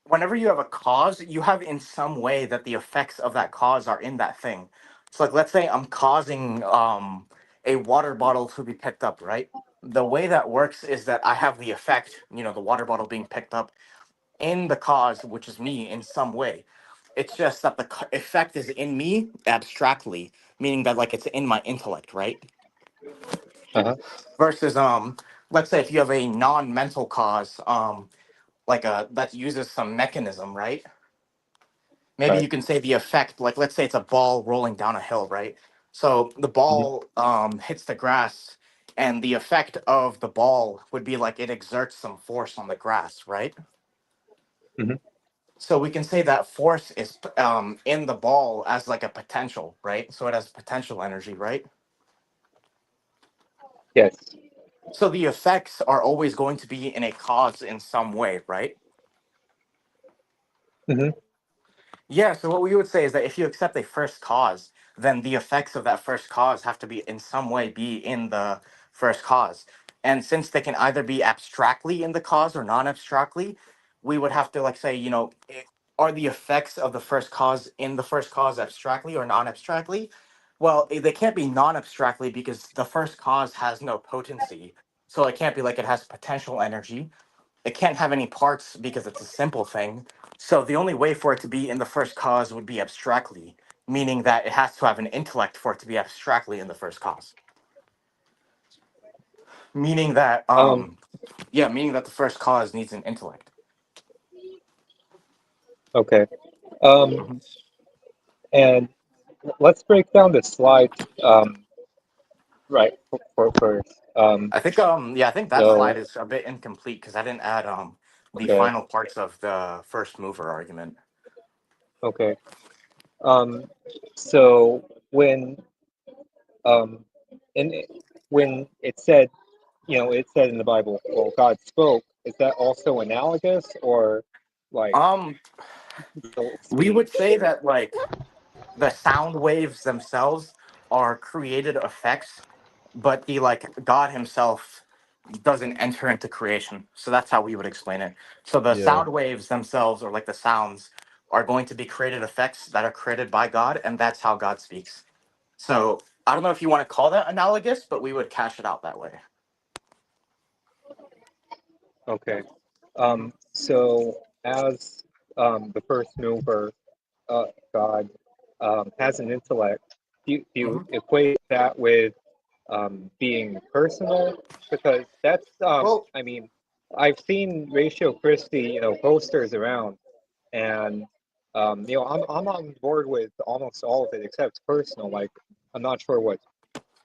whenever you have a cause, you have in some way that the effects of that cause are in that thing. So like let's say I'm causing a water bottle to be picked up, right? The way that works is that I have the effect, the water bottle being picked up in the cause, which is me in some way. It's just that the effect is in me abstractly, meaning that like it's in my intellect, right? Uh-huh. Versus let's say if you have a non-mental cause, like a that uses some mechanism, right? Maybe Right. you can say the effect, like let's say it's a ball rolling down a hill, right? So the Mhm. ball hits the grass, and the effect of the ball would be like it exerts some force on the grass, right? Mhm. So we can say that force is in the ball as like a potential, right? So it has potential energy, right? Yes. So the effects are always going to be in a cause in some way, right? Mhm. Yeah, so what we would say is that if you accept a first cause, then the effects of that first cause have to be in some way be in the first cause. And since they can either be abstractly in the cause or non-abstractly, we would have to like say, are the effects of the first cause in the first cause abstractly or non-abstractly? Well, they can't be non-abstractly because the first cause has no potency. So it can't be like it has potential energy. It can't have any parts because it's a simple thing. So the only way for it to be in the first cause would be abstractly, meaning that it has to have an intellect for it to be abstractly in the first cause. Meaning that meaning that the first cause needs an intellect. Okay. Mhm. And let's break down the slides right for first. I think I think that slide So is a bit incomplete because I didn't add the okay. final parts of the first mover argument. Okay. So um in when it said, it said in the Bible, well, God spoke, is that also analogous or like Um we speak? would say that like the sound waves themselves are created effects, but the like God himself doesn't enter into creation. So that's how we would explain it. So the Yeah. sound waves themselves, or like the sounds, are going to be created effects that are created by God, and that's how God speaks. So I don't know if you want to call that analogous, but we would cash it out that way. Okay. Mhm. So as the first mover, God has an intellect. Do you Mhm. equate that with being personal? Because that's Well, I mean, I've seen Ratio Christie, posters around, and I'm on board with almost all of it except personal. Like, I'm not sure what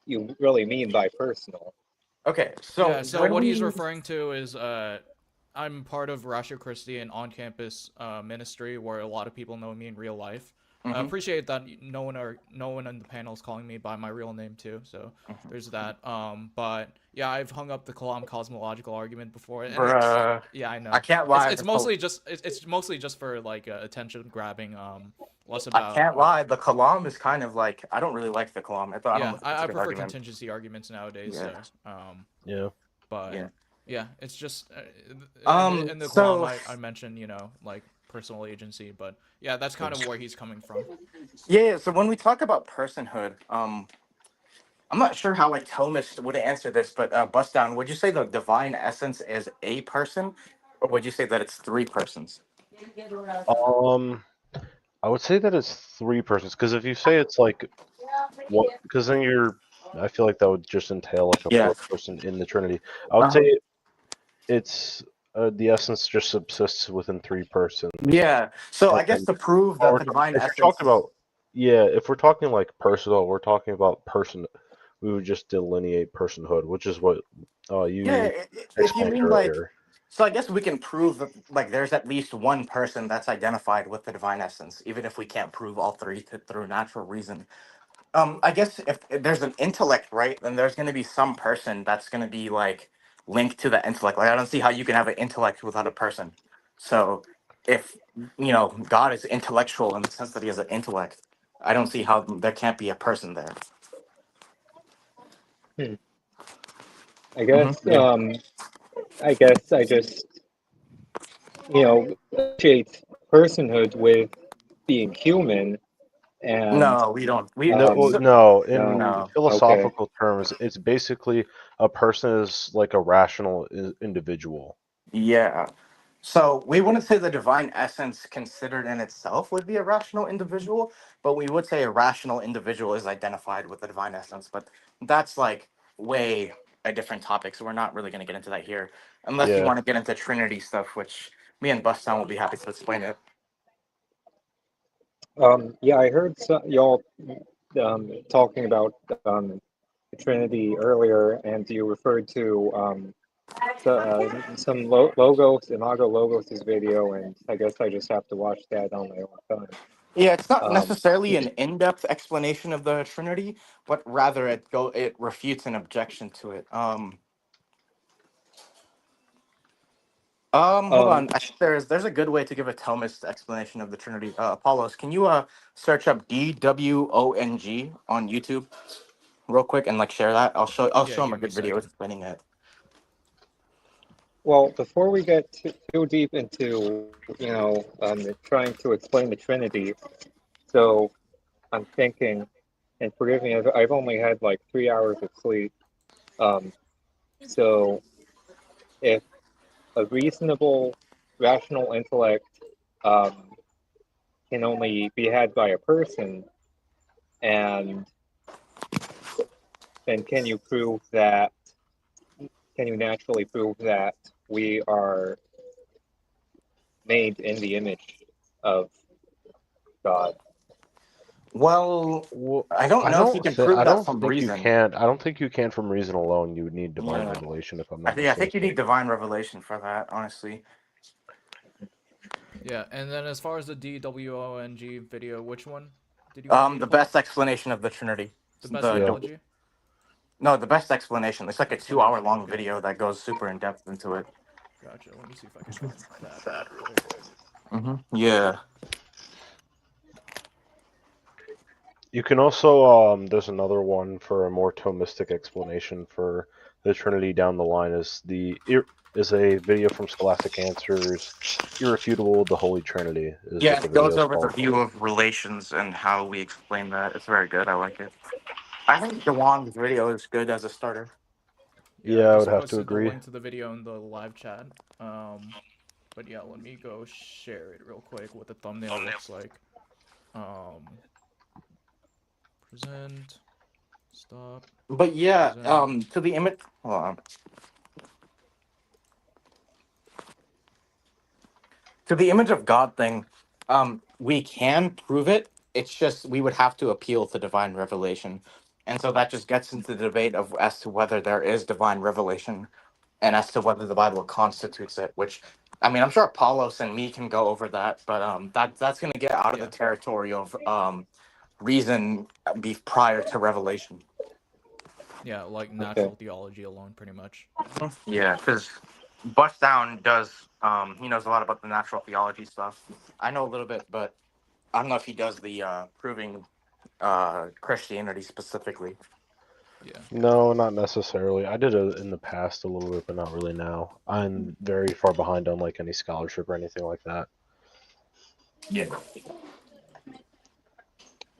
you really mean by personal. okay. Yeah, So so when what he's we referring to is I'm part of Ratio Christi, an on-campus ministry where a lot of people know me in real life. I Mhm. appreciate that no one on the panel is calling me by my real name too. So there's that. But yeah, I've hung up the Kalam cosmological argument before, and it's bruh, yeah, I I know. can't It's lie. it's mostly just it's mostly just for like attention grabbing. Less I about can't lie. The Kalam is kind of like I don't really like the Kalam. I don't yeah. think it's a I good prefer argument. contingency arguments nowadays. Yeah. So Yeah. but Yeah. yeah, it's just in the Kalam So I mentioned like personal agency, but yeah, that's kind of where he's coming from. yeah. So when we talk about personhood, I'm not sure how like Thomist would answer this, but bust down. Would you say the divine essence is a person, or would you say that it's three persons? Um, I would say that it's three persons because if you say it's like what, because then I feel like that would just entail like a Yeah. fourth person in the Trinity. I would Uh-huh. say it's the essence just subsists within three persons. Yeah. So I guess And to prove that the divine if we're talking essence. about, yeah, if we're talking like personal, we're talking about person. We would just delineate personhood, which is what Yeah. you If you explained mean like earlier. So I guess we can prove that, like, there's at least one person that's identified with the divine essence, even if we can't prove all three through natural reason. I guess if there's an intellect, right, then there's going to be some person that's going to be like linked to the intellect. Like, I don't see how you can have an intellect without a person. So if God is intellectual in the sense that he has an intellect, I don't see how there can't be a person there. I guess Yeah. I guess I just associate personhood with being human, and No, we don't. We No. In no. Okay. philosophical terms, it's basically a person is like a rational individual. Yeah. So we wouldn't say the divine essence considered in itself would be a rational individual, but we would say a rational individual is identified with the divine essence. But that's like way a different topic, so we're not really going to get into that here, unless you Yeah. want to get into Trinity stuff, which me and Bustown will be happy to explain it. Yeah, I heard y'all talking about the Trinity earlier, and you referred to some logos, Imago Logos' video, and I guess I just have to watch that on my own time. Yeah, it's not Um, necessarily an in-depth explanation of the Trinity, but rather it refutes an objection to it. Hold on. I think there's a good way to give a Thomist explanation of the Trinity. Apollos, can you search up DWONG on YouTube real quick and like share that? I'll Yeah, show him a give me a good video second. explaining it. well, before we get too deep into trying to explain the Trinity, so I'm thinking, and forgive me, I've only had like 3 hours of sleep. So if a reasonable, rational intellect can only be had by a person, and then can you prove that? Can you naturally prove that we are made in the image of God? Well, Well, I don't know if you can prove I that don't from think you reason. can. I don't think you can from reason alone. You would need divine Yeah, revelation, if I'm I not think you mistaken. need divine revelation for that, honestly. Yeah, and then as far as the DWONG video, which one did you want me to The play? best explanation of the Trinity. The best The Yeah. theology? No, the best explanation. It's like a Explanation, 2-hour long okay. video that goes super in depth into it. Gotcha. Let me see if I can find that real quick. Yeah. You can also there's another one for a more Thomistic explanation for the Trinity down the line is a video from Scholastic Answers, Irrefutable the Holy Trinity is Yeah, what the it video goes is over the called. view of relations and how we explain that. It's very good. I like it. I think DeWong's video is good as a starter. Yeah, I Yeah, I would just have to posted the agree. link to the video in the live chat. But yeah, let me go share it real quick what the thumbnail looks like. Present, stop. But yeah, Present. to the image. Hold on. To the image of God thing, we can prove it. It's just we would have to appeal to divine revelation, and so that just gets into the debate of as to whether there is divine revelation, and as to whether the Bible constitutes it. Which, I mean, I'm sure Apollos and me can go over that, but that's going to get out of the Yeah. territory of reason be prior to revelation. Yeah, like Okay. natural theology alone, pretty much. Yeah, because Bust Down does he knows a lot about the natural theology stuff. I know a little bit, but I don't know if he does the proving Christianity specifically. Yeah. No, not necessarily. I did it in the past a little bit, but not really now. I'm very far behind on like any scholarship or anything like that. Yeah.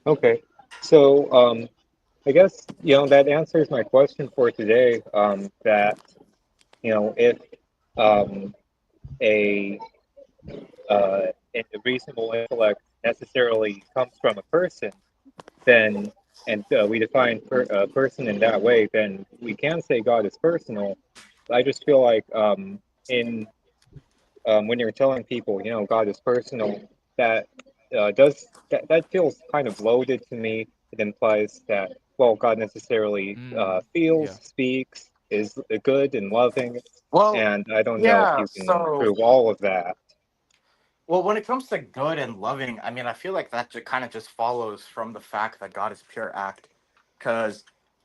Okay. So I guess that answers my question for today. That if a a reasonable intellect necessarily comes from a person, then and we define a person in that way, then we can say God is personal. I just feel like in when you're telling people, God is personal, that that feels kind of loaded to me. It implies that, well, God necessarily feels, Yeah. speaks, is good and loving, Well, and I don't know if yeah. you can So, prove all of that. well, when it comes to good and loving, I mean, I feel like that kind of just follows from the fact that God is pure act. Because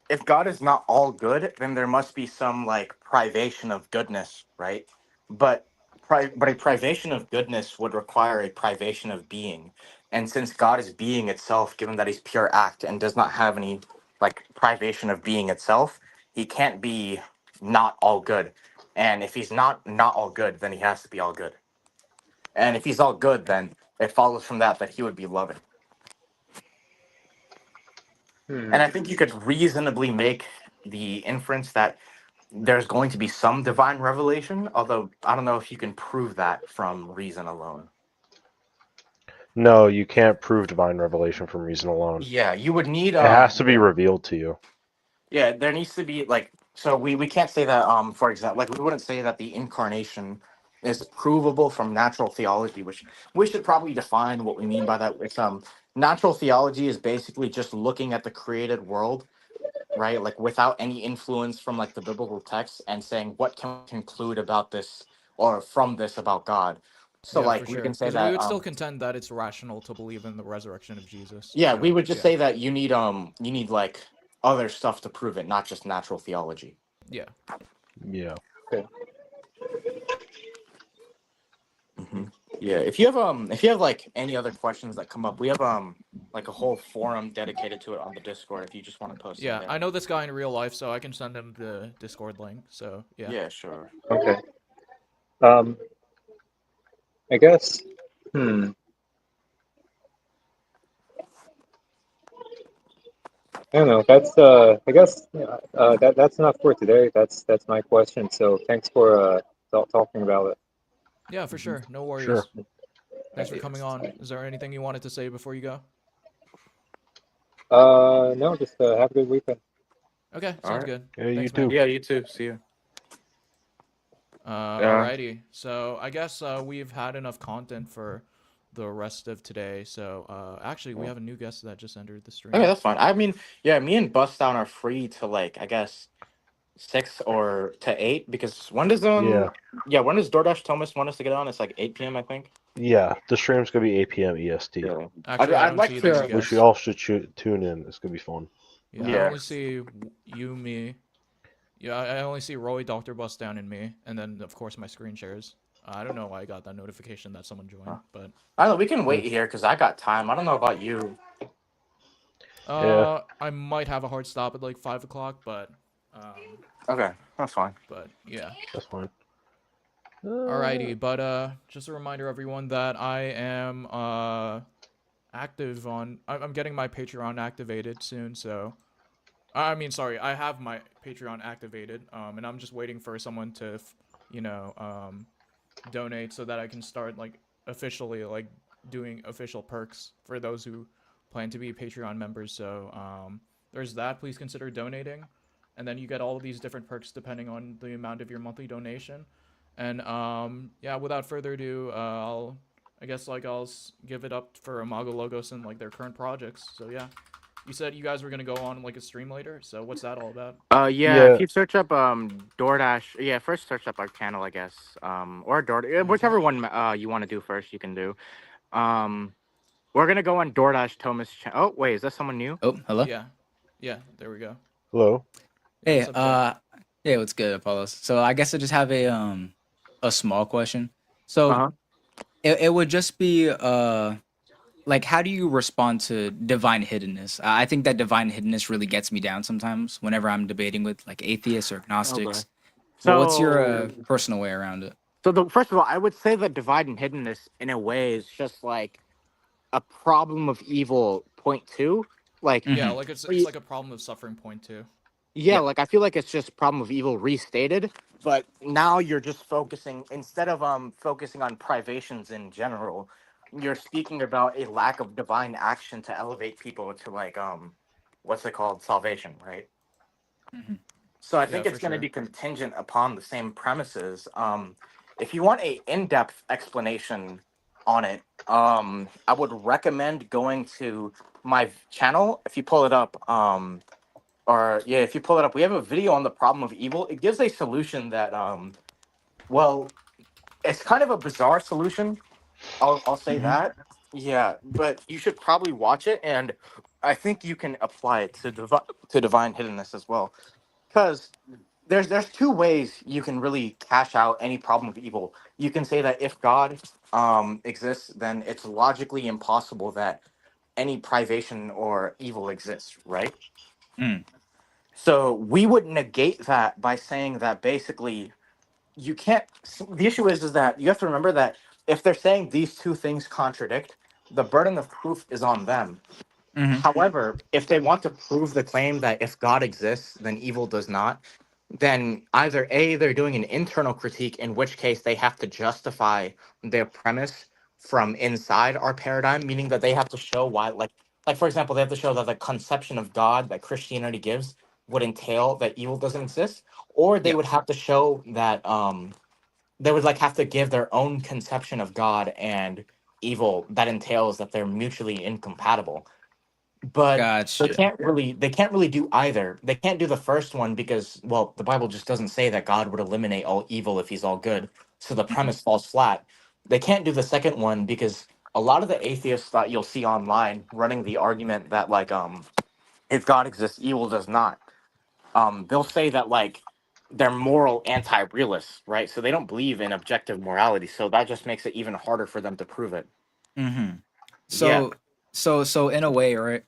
if God is not all good, then there must be some like privation of goodness, right? But but a privation of goodness would require a privation of being. And since God is being itself, given that he's pure act and does not have any like privation of being itself, he can't be not all good. And if he's not all good, then he has to be all good. And if he's all good, then it follows from that he would be loving. And I think you could reasonably make the inference that there's going to be some divine revelation, although I don't know if you can prove that from reason alone. No, you can't prove divine revelation from reason alone. Yeah, you would need It has to be revealed to you. yeah, there needs to be like so we can't say that for example like we wouldn't say that the incarnation is provable from natural theology, which we should probably define what we mean by that. It's natural theology is basically just looking at the created world, right? Like without any influence from like the biblical text and saying what can we conclude about this or from this about God. So Yeah, like for we sure. can say Because we that would still contend that it's rational to believe in the resurrection of Jesus. yeah, So, we would just yeah. say that you need like other stuff to prove it, not just natural theology. Yeah. Yeah. Okay. Yeah, if you have like any other questions that come up, we have like a whole forum dedicated to it on the Discord if you just want to post it Yeah, there. I know this guy in real life, so I can send him the Discord link. So, yeah. Yeah, sure. Okay. I guess. I don't know. That's I guess that's enough for today. That's my question. So thanks for talking about it. Yeah, for sure. No worries. Sure. Thanks for coming on. Is there anything you wanted to say before you go? No, just have a good weekend. Okay, sounds good. Yeah, you Thanks, too. man. Yeah, you too. See you. Alrighty. So I guess we've had enough content for the rest of today. So actually, we have a new guest that just entered the stream. Okay, that's fine. I mean, yeah, me and Bust Down are free to like I guess 6 or to 8 because when does when does DoorDash Thomas want us to get on? It's like 8 p.m. I think. Yeah, the stream's gonna be 8 p.m. EST. Yeah. Actually, I'd like to. Which we all should tune in. It's gonna be fun. Yeah, I only see you, me. Yeah, I only see Roy, Dr. Bust Down, and me, and then of course my screen shares. I don't know why I got that notification that someone joined, but I don't know. We can wait here because I got time. I don't know about you. Yeah. I might have a hard stop at like 5 o'clock, but okay, that's fine. But yeah, that's fine. Alrighty, but just a reminder, everyone, that I am active on. I'm getting my Patreon activated soon, so. I mean, sorry, I have my Patreon activated, and I'm just waiting for someone to, donate so that I can start, like, officially, like, doing official perks for those who plan to be Patreon members. So, there's that. Please consider donating, and then you get all of these different perks depending on the amount of your monthly donation. And, yeah, without further ado, I'll give it up for Imago Logos and, like, their current projects. So, yeah. You said you guys were gonna go on like a stream later, so what's that all about? Yeah. If you search up DoorDash, yeah, first search up our channel, I guess, or DoorDash, whichever one you want to do first, you can do. We're gonna go on DoorDash Thomas. Oh wait, is that someone new? Oh, hello. Yeah, there we go. Hello. Hey, What's up, yeah, what's good, Apollos? So I guess I just have a small question. So it would just be like, how do you respond to divine hiddenness? I think that divine hiddenness really gets me down sometimes whenever I'm debating with like atheists or agnostics. Okay. So what's your personal way around it? So first of all, I would say that divine hiddenness in a way is just like a problem of evil point two. Like yeah, like it's like a problem of suffering point two. Yeah, like I feel like it's just problem of evil restated, but now you're just focusing instead of focusing on privations in general. You're speaking about a lack of divine action to elevate people to like what's it called, salvation, right? So I think it's going to be contingent upon the same premises. If you want a in-depth explanation on it, I would recommend going to my channel. If you pull it up, or yeah, if you pull it up, we have a video on the problem of evil. It gives a solution that well, it's kind of a bizarre solution. I'll say Mhm. that. Yeah, but you should probably watch it, and I think you can apply it to divine hiddenness as well. Because there's two ways you can really cash out any problem of evil. You can say that if God exists, then it's logically impossible that any privation or evil exists, right? Mm. So we would negate that by saying that basically you can't. The issue is that you have to remember that if they're saying these two things contradict, the burden of proof is on them. Mhm. However, if they want to prove the claim that if God exists, then evil does not, then either A, they're doing an internal critique, in which case they have to justify their premise from inside our paradigm, meaning that they have to show why, like for example, they have to show that the conception of God that Christianity gives would entail that evil doesn't exist, or they Yeah. would have to show that they would like have to give their own conception of God and evil that entails that they're mutually incompatible. But Gotcha. they can't really do either. They can't do the first one because, well, the Bible just doesn't say that God would eliminate all evil if he's all good. So the Mhm. premise falls flat. They can't do the second one because a lot of the atheists that you'll see online running the argument that like if God exists, evil does not. They'll say that like they're moral anti-realists, right? So they don't believe in objective morality. So that just makes it even harder for them to prove it. Mhm. Yeah. So in a way, right?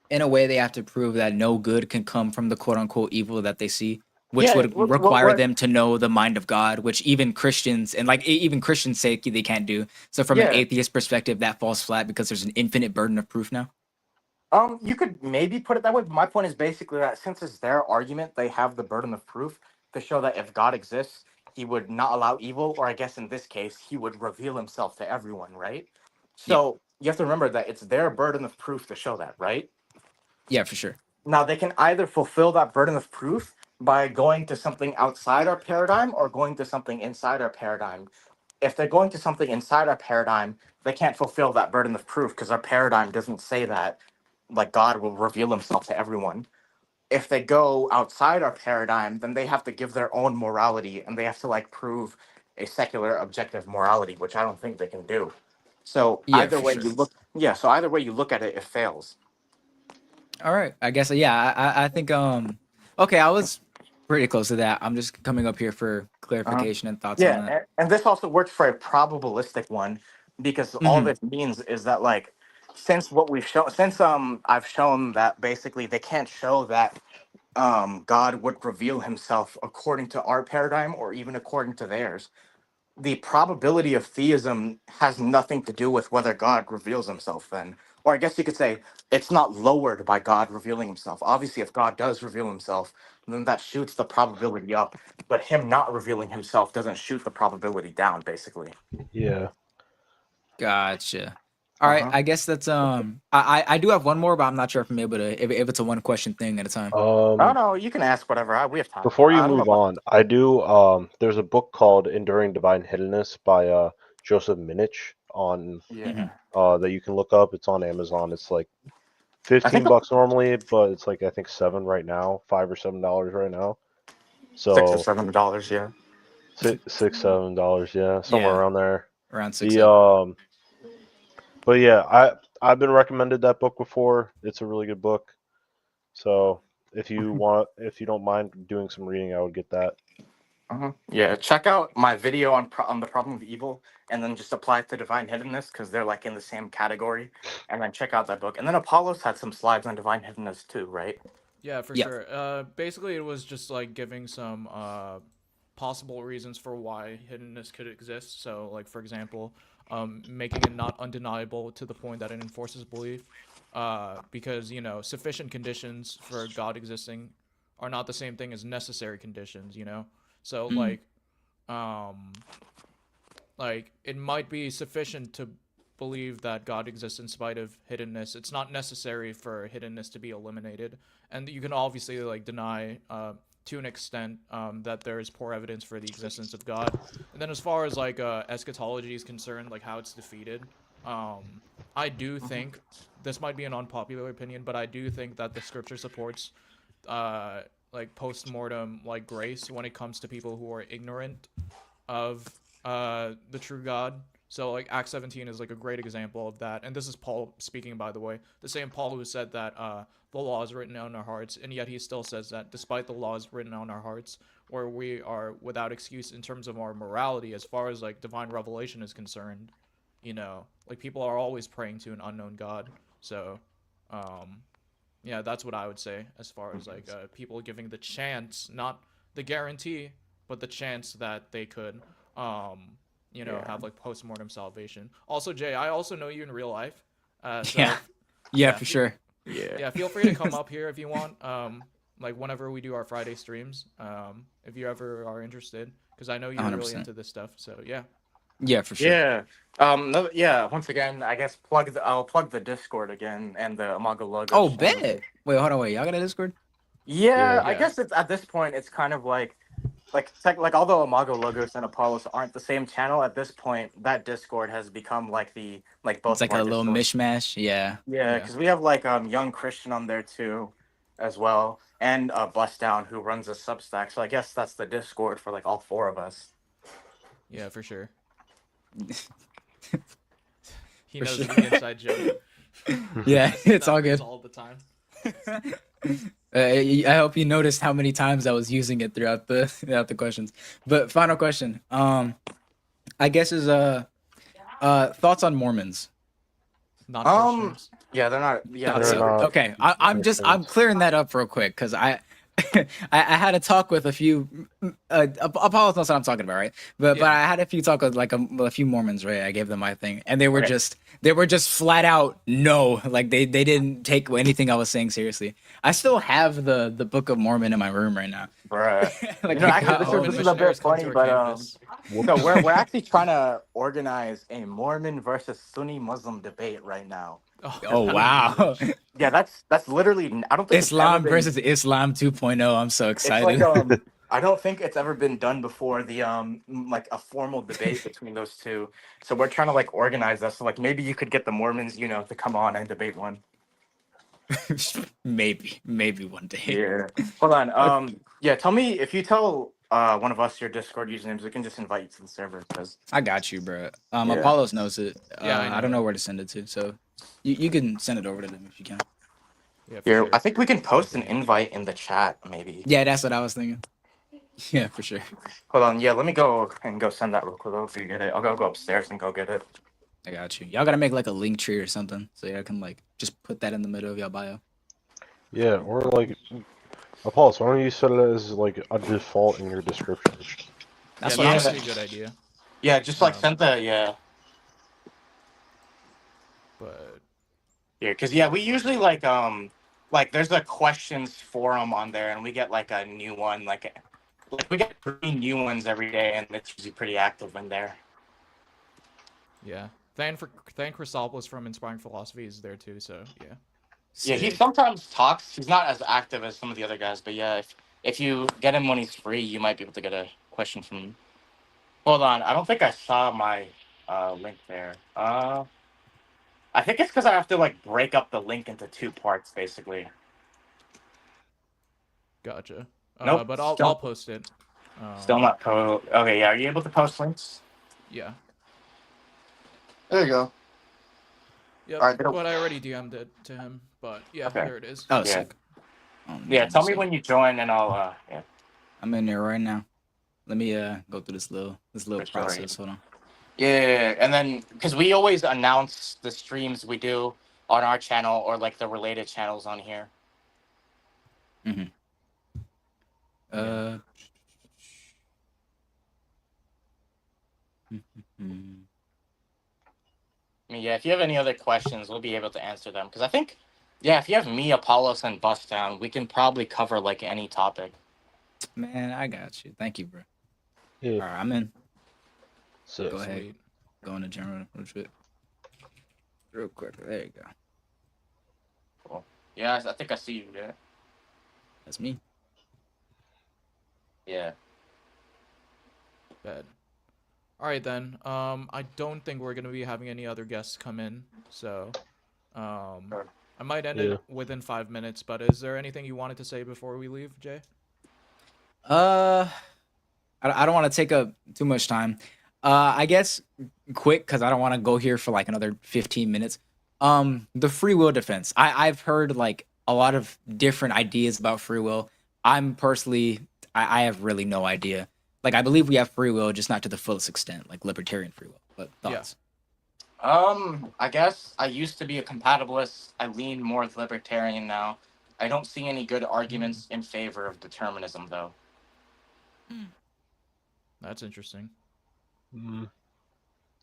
In a way, they have to prove that no good can come from the quote unquote evil that they see, which Yeah. would require them to know the mind of God, which even Christians and like even Christians say they can't do. So from an Yeah. atheist perspective, that falls flat because there's an infinite burden of proof now. You could maybe put it that way, but my point is basically that since it's their argument, they have the burden of proof to show that if God exists, he would not allow evil, or I guess in this case, he would reveal himself to everyone, right? Yeah. So you have to remember that it's their burden of proof to show that, right? Yeah, for sure. Now they can either fulfill that burden of proof by going to something outside our paradigm or going to something inside our paradigm. If they're going to something inside our paradigm, they can't fulfill that burden of proof because our paradigm doesn't say that like God will reveal himself to everyone. If they go outside our paradigm, then they have to give their own morality and they have to like prove a secular objective morality, which I don't think they can do. So Yeah, either for way sure. you look, yeah, so either way you look at it, it fails. All right. I guess yeah, I think okay, I was pretty close to that. I'm just coming up here for Uh-huh. clarification and thoughts on Yeah, that. and this also works for a probabilistic one because all Mhm. this means is that like since what we've shown since I've shown that basically they can't show that God would reveal himself according to our paradigm or even according to theirs. The probability of theism has nothing to do with whether God reveals himself then. Or I guess you could say it's not lowered by God revealing himself. Obviously, if God does reveal himself, then that shoots the probability up. But him not revealing himself doesn't shoot the probability down, basically. Yeah. Gotcha. All right, Uh-huh. I guess that's I do have one more, but I'm not sure if I'm able to if it's a one question thing at a time. Oh no, you can ask whatever. We have time. Before you I don't know move about. on, I do there's a book called Enduring Divine Hiddenness by Joseph Minich on Yeah. that you can look up. It's on Amazon. It's like I think $15 normally, but it's like I think 7 right now, $5 or $7 right now. $6 or So $7, yeah. six, $7, yeah, somewhere Yeah, around there. around 6 The 7. but yeah, I've been recommended that book before. It's a really good book. So if you don't mind doing some reading, I would get that. Yeah, check out my video on the problem of evil, and then just apply it to divine hiddenness because they're like in the same category. And then check out that book. And then Apollos had some slides on divine hiddenness too, right? Yeah, for Yeah. sure. Basically, it was just like giving some possible reasons for why hiddenness could exist. So, like for example, making it not undeniable to the point that it enforces belief. Because you know, sufficient conditions for God existing are not the same thing as necessary conditions. You know, so Mm. like it might be sufficient to believe that God exists in spite of hiddenness. It's not necessary for hiddenness to be eliminated, and you can obviously like deny to an extent that there is poor evidence for the existence of God. And then as far as like eschatology is concerned, like how it's defeated, I do think this might be an unpopular opinion, but I do think that the scripture supports like post-mortem like grace when it comes to people who are ignorant of the true God. So like Acts 17 is like a great example of that. And this is Paul speaking, by the way. The same Paul who said that the law is written on our hearts, and yet he still says that despite the law is written on our hearts, where we are without excuse in terms of our morality as far as like divine revelation is concerned, you know, like people are always praying to an unknown God. So yeah, that's what I would say as far as like people giving the chance, not the guarantee, but the chance that they could you know, have like post-mortem salvation. Also, Jay, I also know you in real life. So Yeah. Yeah, for sure. yeah, feel free to come up here if you want. Like whenever we do our Friday streams, if you ever are interested, because I know you're really 100%. into this stuff. So yeah. Yeah, for sure. Yeah. No, yeah. Once again, I guess I'll plug the Discord again and the Imago Logos. Oh, channel. bet. Wait, hold on. Wait, y'all got a Discord? Yeah, I Yeah. guess it's at this point it's kind of like although Imago Logos and Apollos aren't the same channel at this point, that Discord has become like both. It's like of our a little Discords. mishmash. Yeah. Yeah, because we have like Young Christian on there too, as well, and Bust Down who runs a Substack. So I guess that's the Discord for like all four of us. Yeah, for sure. He For knows sure. the inside joke. Yeah, it's all good. All the time. I hope you noticed how many times I was using it throughout the questions. But final question, I guess is thoughts on Mormons. Not Christians. Yeah, they're not. Yeah, Thought they're so. not Okay, I'm Christians. clearing that up real quick because I had a talk with a few Apollos knows what I'm talking about, right? But I had a few talk with like a few Mormons, right? I gave them my thing, and they were just flat out no, like they didn't take anything I was saying seriously. I still have the Book of Mormon in my room right now. Bruh. Like, You know, I got actually, all this of is it. a bit Missionaries come funny, to our but campus. so we're actually trying to organize a Mormon versus Sunni Muslim debate right now. Oh wow, Yeah, that's literally. I don't think Islam it's ever been, versus Islam 2.0. I'm so It's excited. like I don't think it's ever been done before. The like a formal debate between those two. So we're trying to like organize that. So like maybe you could get the Mormons, you know, to come on and debate one. maybe one day. Yeah. Hold on. Yeah. Tell me if you tell one of us your Discord usernames, we can just invite you to the server. Because I got you, bro. Yeah. Apollos knows it. Yeah, I I don't know. know where to send it to, so you can send it over to them if you can. Yeah, for here, sure. I think we can post an invite in the chat, maybe. Yeah, that's what I was thinking. Yeah, for sure. Hold on. Yeah. Let me go send that real quick. If you get it, I'll go upstairs and go get it. I got you. Y'all gotta make like a link tree or something, so y'all can like just put that in the middle of your bio. Yeah, or like Apollos, why don't you set it as like a default in your description? That's Yeah, what that's I'm actually a good idea. Yeah. Just like send the But Yeah, because we usually like there's a questions forum on there, and we get like a new one, like we get 3 new ones every day, and it's usually pretty active in there. yeah. Thank Chrysopoulos from Inspiring Philosophy is there too, so yeah. Yeah, he Sick. sometimes talks. He's not as active as some of the other guys, but yeah, if you get him when he's free, you might be able to get a question from him. Hold on, I don't think I saw my link there. I think it's because I have to like break up the link into 2 parts, basically. Gotcha. Nope, But I'll still- post it. Still not Okay, yeah. Are you able to post links? Yeah. There you go. Yep. All right, But I already DM'd it to him. But yeah, Okay. there it is. Oh, Yeah. sick. Yeah, tell me when you join, and I'll yeah. I'm in there right now. Let me go through this little Sure. process. Hold on. Yeah, and then because we always announce the streams we do on our channel or like the related channels on here. Mm-hmm. I mean, yeah, if you have any other questions, we'll be able to answer them. Because I think, yeah, if you have me, Apollos, and Bust Down, we can probably cover like any topic. Man, I got you. Thank you, bro. Yeah. All right, I'm in. So Go ahead. Sweet. Go into general real quick. There you go. Cool. Yeah, I think I see you there. That's me. Yeah. Bad. All right then. I don't think we're gonna be having any other guests come in, so I I might end Yeah. it within 5 minutes, but is there anything you wanted to say before we leave, Jay? I don't want to take up too much time. I guess quick because I don't want to go here for like another 15 minutes. The free will defense. I've heard like a lot of different ideas about free will. I'm personally, I have really no idea. Like I believe we have free will, just not to the fullest extent, like libertarian free will. But thoughts? I guess I used to be a compatibilist. I lean more libertarian now. I don't see any good arguments in favor of determinism, though. That's interesting.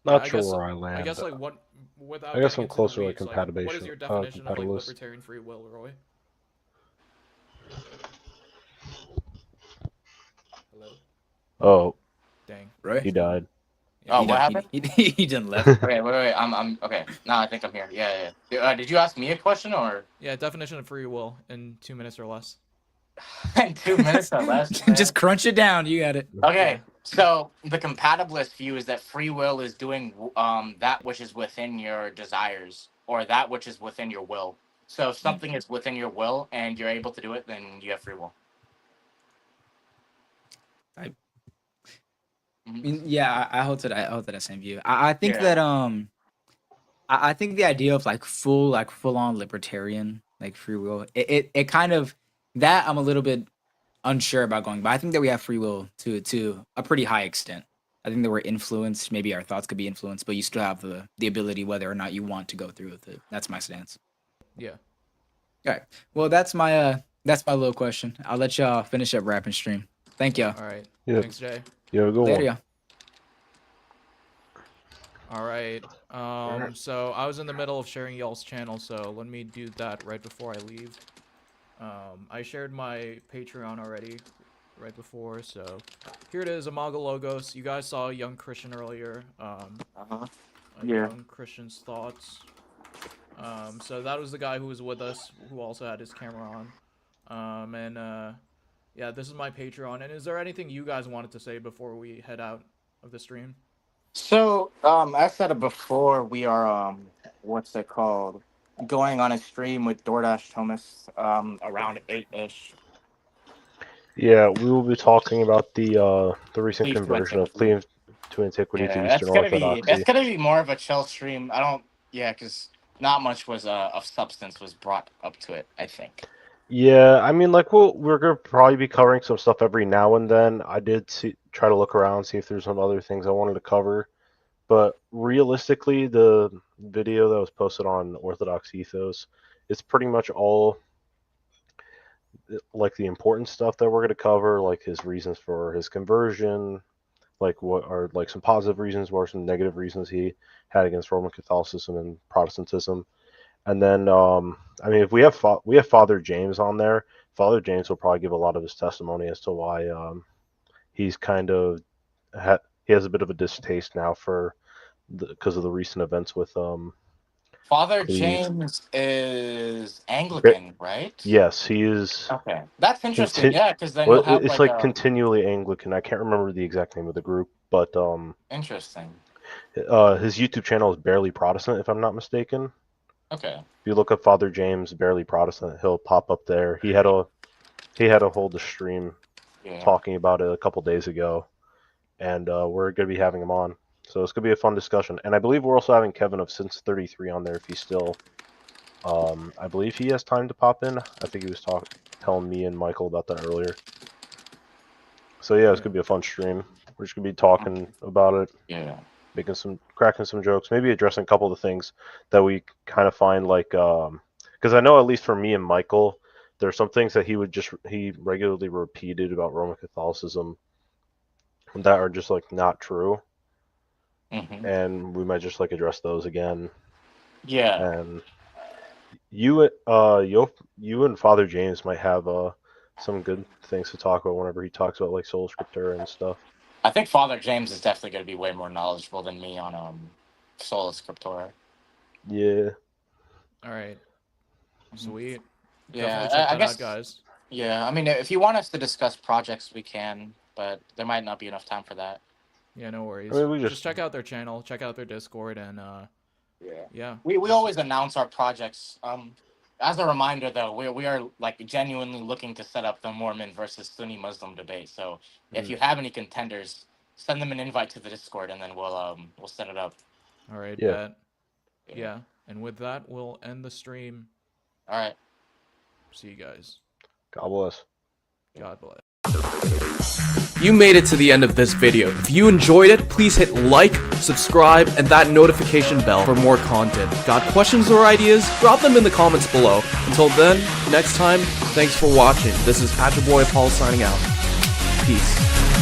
Not sure where I land. I guess like what without I guess getting I'm into the closer to weeds, like, what is compatibility. your definition of like compatibilist. libertarian free will, Roy? Hello? Oh. Dang. Right? He died. Oh, what happened? He didn't left. wait. I'm okay. Now I think I'm here. Yeah. Did you ask me a question or? Yeah, definition of free will in 2 minutes or less. In 2 minutes or less? Just crunch it down. You got it. Okay. So the compatibilist view is that free will is doing that which is within your desires or that which is within your will. So if something is within your will and you're able to do it, then you have free will. I mean, yeah, I hold to that same view. I think that I think the idea of like full on libertarian like free will, it kind of that I'm a little bit unsure about going, but I think that we have free will to a pretty high extent. I think that we're influenced. Maybe our thoughts could be influenced, but you still have the ability whether or not you want to go through with it. That's my stance. Yeah. All right. Well, that's my little question. I'll let y'all finish up rapping stream. Thank y'all. All right. Yeah. Thanks, Jay. You have a good Later, one. y'all. All right. So I was in the middle of sharing y'all's channel, so let me do that right before I leave. I shared my Patreon already right before, so here it is, Imago Logos. You guys saw Young Christian earlier. Young Christian's thoughts. So that was the guy who was with us, who also had his camera on. Yeah, this is my Patreon. And is there anything you guys wanted to say before we head out of the stream? So, I said it before, we are, what's it called? Going on a stream with DoorDash Thomas, around 8-ish. Yeah, we will be talking about the recent conversion of Cleve to antiquity to Eastern Orthodoxy. It's gonna be more of a chill stream. Because not much was of substance was brought up to it, I think. Yeah, I mean, like, we're gonna probably be covering some stuff every now and then. I did try to look around, see if there's some other things I wanted to cover, but realistically, the video that was posted on Orthodox Ethos, it's pretty much all like the important stuff that we're gonna cover, like his reasons for his conversion, like what are like some positive reasons, what are some negative reasons he had against Roman Catholicism and Protestantism. And then, I mean, if we have Father James on there, Father James will probably give a lot of his testimony as to why he's kind of he has a bit of a distaste now for because of the recent events with Father James is Anglican, right? Yes, he is. Okay, that's interesting. Yeah, because then you'll have it's like continually Anglican. I can't remember the exact name of the group, but interesting. His YouTube channel is Barely Protestant, if I'm not mistaken. Okay. If you look up Father James Barely Protestant, he'll pop up there. He had a whole stream talking about it a couple days ago, and we're gonna be having him on. So it's gonna be a fun discussion. And I believe we're also having Kevin of Since 33 on there if he's still. I believe he has time to pop in. I think he was telling me and Michael about that earlier. So yeah, it's gonna be a fun stream. We're just gonna be talking about it. Yeah. Cracking some jokes, maybe addressing a couple of the things that we kind of find like, because I know at least for me and Michael, there are some things that he regularly repeated about Roman Catholicism that are just like not true, and we might just like address those again. Yeah. And you and Father James might have some good things to talk about whenever he talks about like Sola Scriptura and stuff. I think Father James is definitely going to be way more knowledgeable than me on Sola Scriptura. Yeah. All right. Sweet. Yeah, Definitely check I that guess, out, guys. Yeah, I mean, if you want us to discuss projects, we can, but there might not be enough time for that. Yeah, no worries. I mean, we just check out their channel, check out their Discord, and We always announce our projects. As a reminder, though, we are like genuinely looking to set up the Mormon versus Sunni Muslim debate. So if you have any contenders, send them an invite to the Discord, and then we'll set it up. All right, Yeah. bet. Yeah, and with that, we'll end the stream. All right. See you guys. God bless. God bless. You made it to the end of this video. If you enjoyed it, please hit like, subscribe, and that notification bell for more content. Got questions or ideas? Drop them in the comments below. Until then, next time, thanks for watching. This is Patrick Boy Paul signing out. Peace.